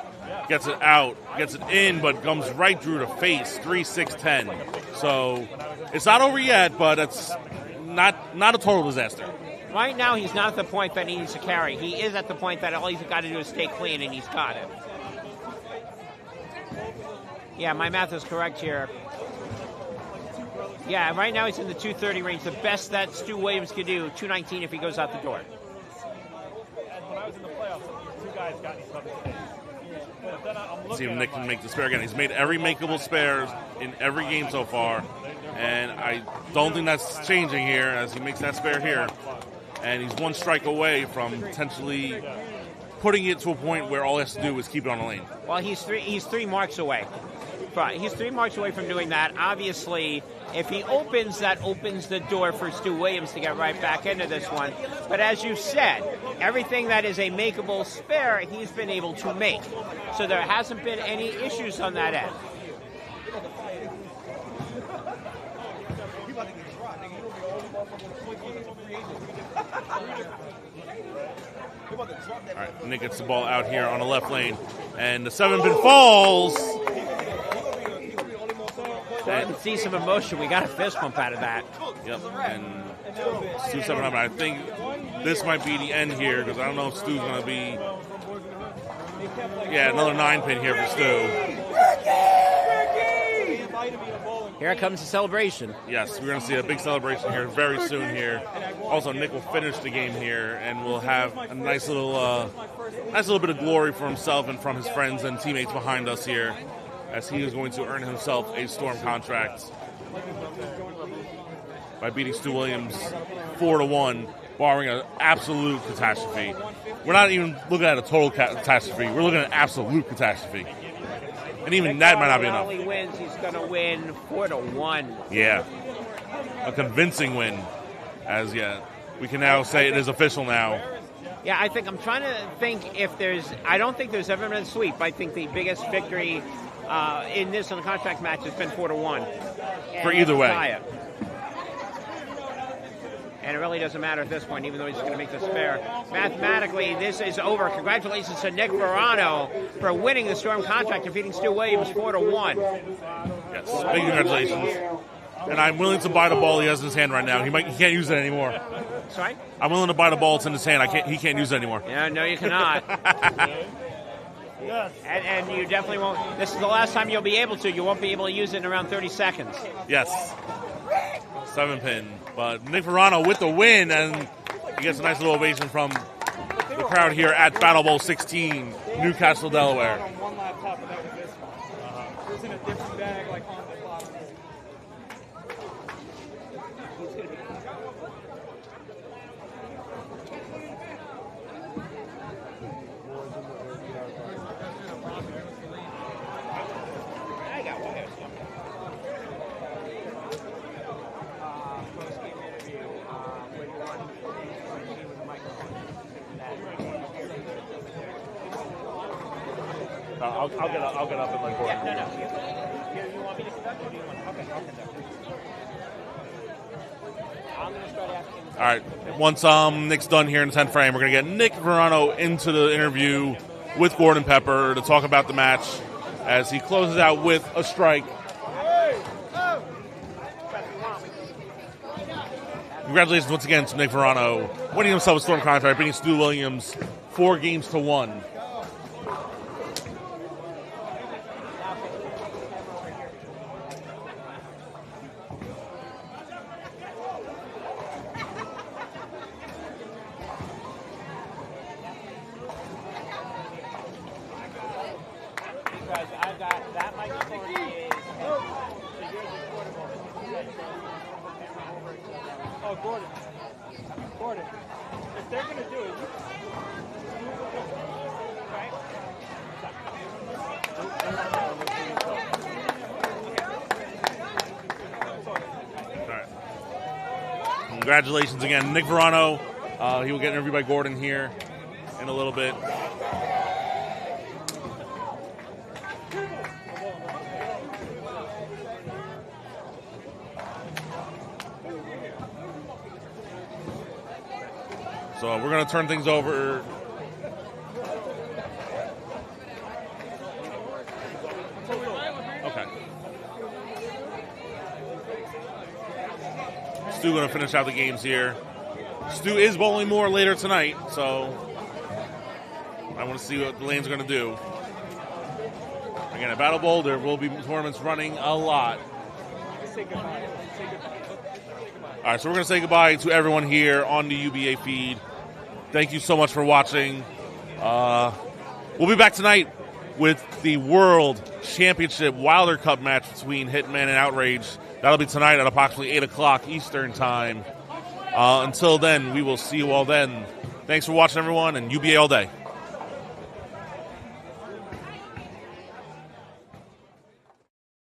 Gets it out, gets it in, but comes right through the face, 3-6-10. So it's not over yet, but it's not a total disaster. Right now, he's not at the point that he needs to carry. He is at the point that all he's got to do is stay clean, and he's got it. Yeah, my math is correct here. Yeah, right now he's in the 230 range. The best that Stu Williams could do, 219 if he goes out the door. when I was in the playoffs, 2 guys got each other's face. But then I'm looking See if at Nick can make the spare again. He's made every makeable spare in every game so far, and I don't think that's changing here as he makes that spare here. And he's 1 strike away from potentially putting it to a point where all he has to do is keep it on the lane. Well, he's three marks away. But he's 3 marks away from doing that. Obviously, if he opens, that opens the door for Stu Williams to get right back into this one. But as you said, everything that is a makeable spare, he's been able to make. So there hasn't been any issues on that end. All right, Nick gets the ball out here on the left lane, and the 7-pin falls. I can see some emotion. We got a fist bump out of that. Yep, and Stu 7 up. I think this might be the end here because I don't know if Stu's going to be. Yeah, another 9-pin here for Stu. Here comes the celebration. Yes, we're going to see a big celebration here very soon here. Also, Nick will finish the game here, and we'll have a nice little bit of glory for himself and from his friends and teammates behind us here, as he is going to earn himself a Storm contract by beating Stu Williams 4-1, barring an absolute catastrophe. We're not even looking at a total catastrophe. We're looking at an absolute catastrophe. And even that might not be enough. If he wins, he's going to win 4-1. Yeah. A convincing win. We can now say it is official now. Yeah, I'm trying to think I don't think there's ever been a sweep. I think the biggest victory in this on the contract match has been 4-1. For either way. And it really doesn't matter at this point, even though he's going to make this fair. Mathematically, this is over. Congratulations to Nick Verano for winning the Storm contract, defeating Stu Williams 4-1. Yes, big congratulations. And I'm willing to buy the ball he has in his hand right now. He can't use it anymore. Sorry? I'm willing to buy the ball that's in his hand. He can't use it anymore. Yeah, no, you cannot. And you definitely won't. This is the last time you'll be able to. You won't be able to use it in around 30 seconds. Yes. 7-pin. But Nick Verano with the win, and he gets a nice little ovation from the crowd here at Battle Bowl 16, Newcastle, Delaware. One laptop, and that was this one. It was in a different bag, like on the bottom. I got one. I'll get up and like Yeah, no. Here, you want me to conduct or do you want? Okay, I'll conduct. I'm going to start asking. All right. Once Nick's done here in the 10th frame, we're going to get Nick Verano into the interview with Gordon Pepper to talk about the match as he closes out with a strike. Congratulations once again to Nick Verano, winning himself a Storm contract, beating Stu Williams 4-1. I've got that microphone is. Oh, Gordon. If they're going to do it, Right? All right. Congratulations again, Nick Verano. He will get interviewed by Gordon here in a little bit. So we're going to turn things over. Okay. Stu going to finish out the games here. Stu is bowling more later tonight, so I want to see what the lanes are going to do. Again, at Battle Bowl, there will be tournaments running a lot. say goodbye. All right, so we're going to say goodbye to everyone here on the UBA feed. Thank you so much for watching. We'll be back tonight with the World Championship Wilder Cup match between Hitman and Outrage. That'll be tonight at approximately 8 o'clock Eastern Time. Until then, we will see you all then. Thanks for watching, everyone, and UBA all day.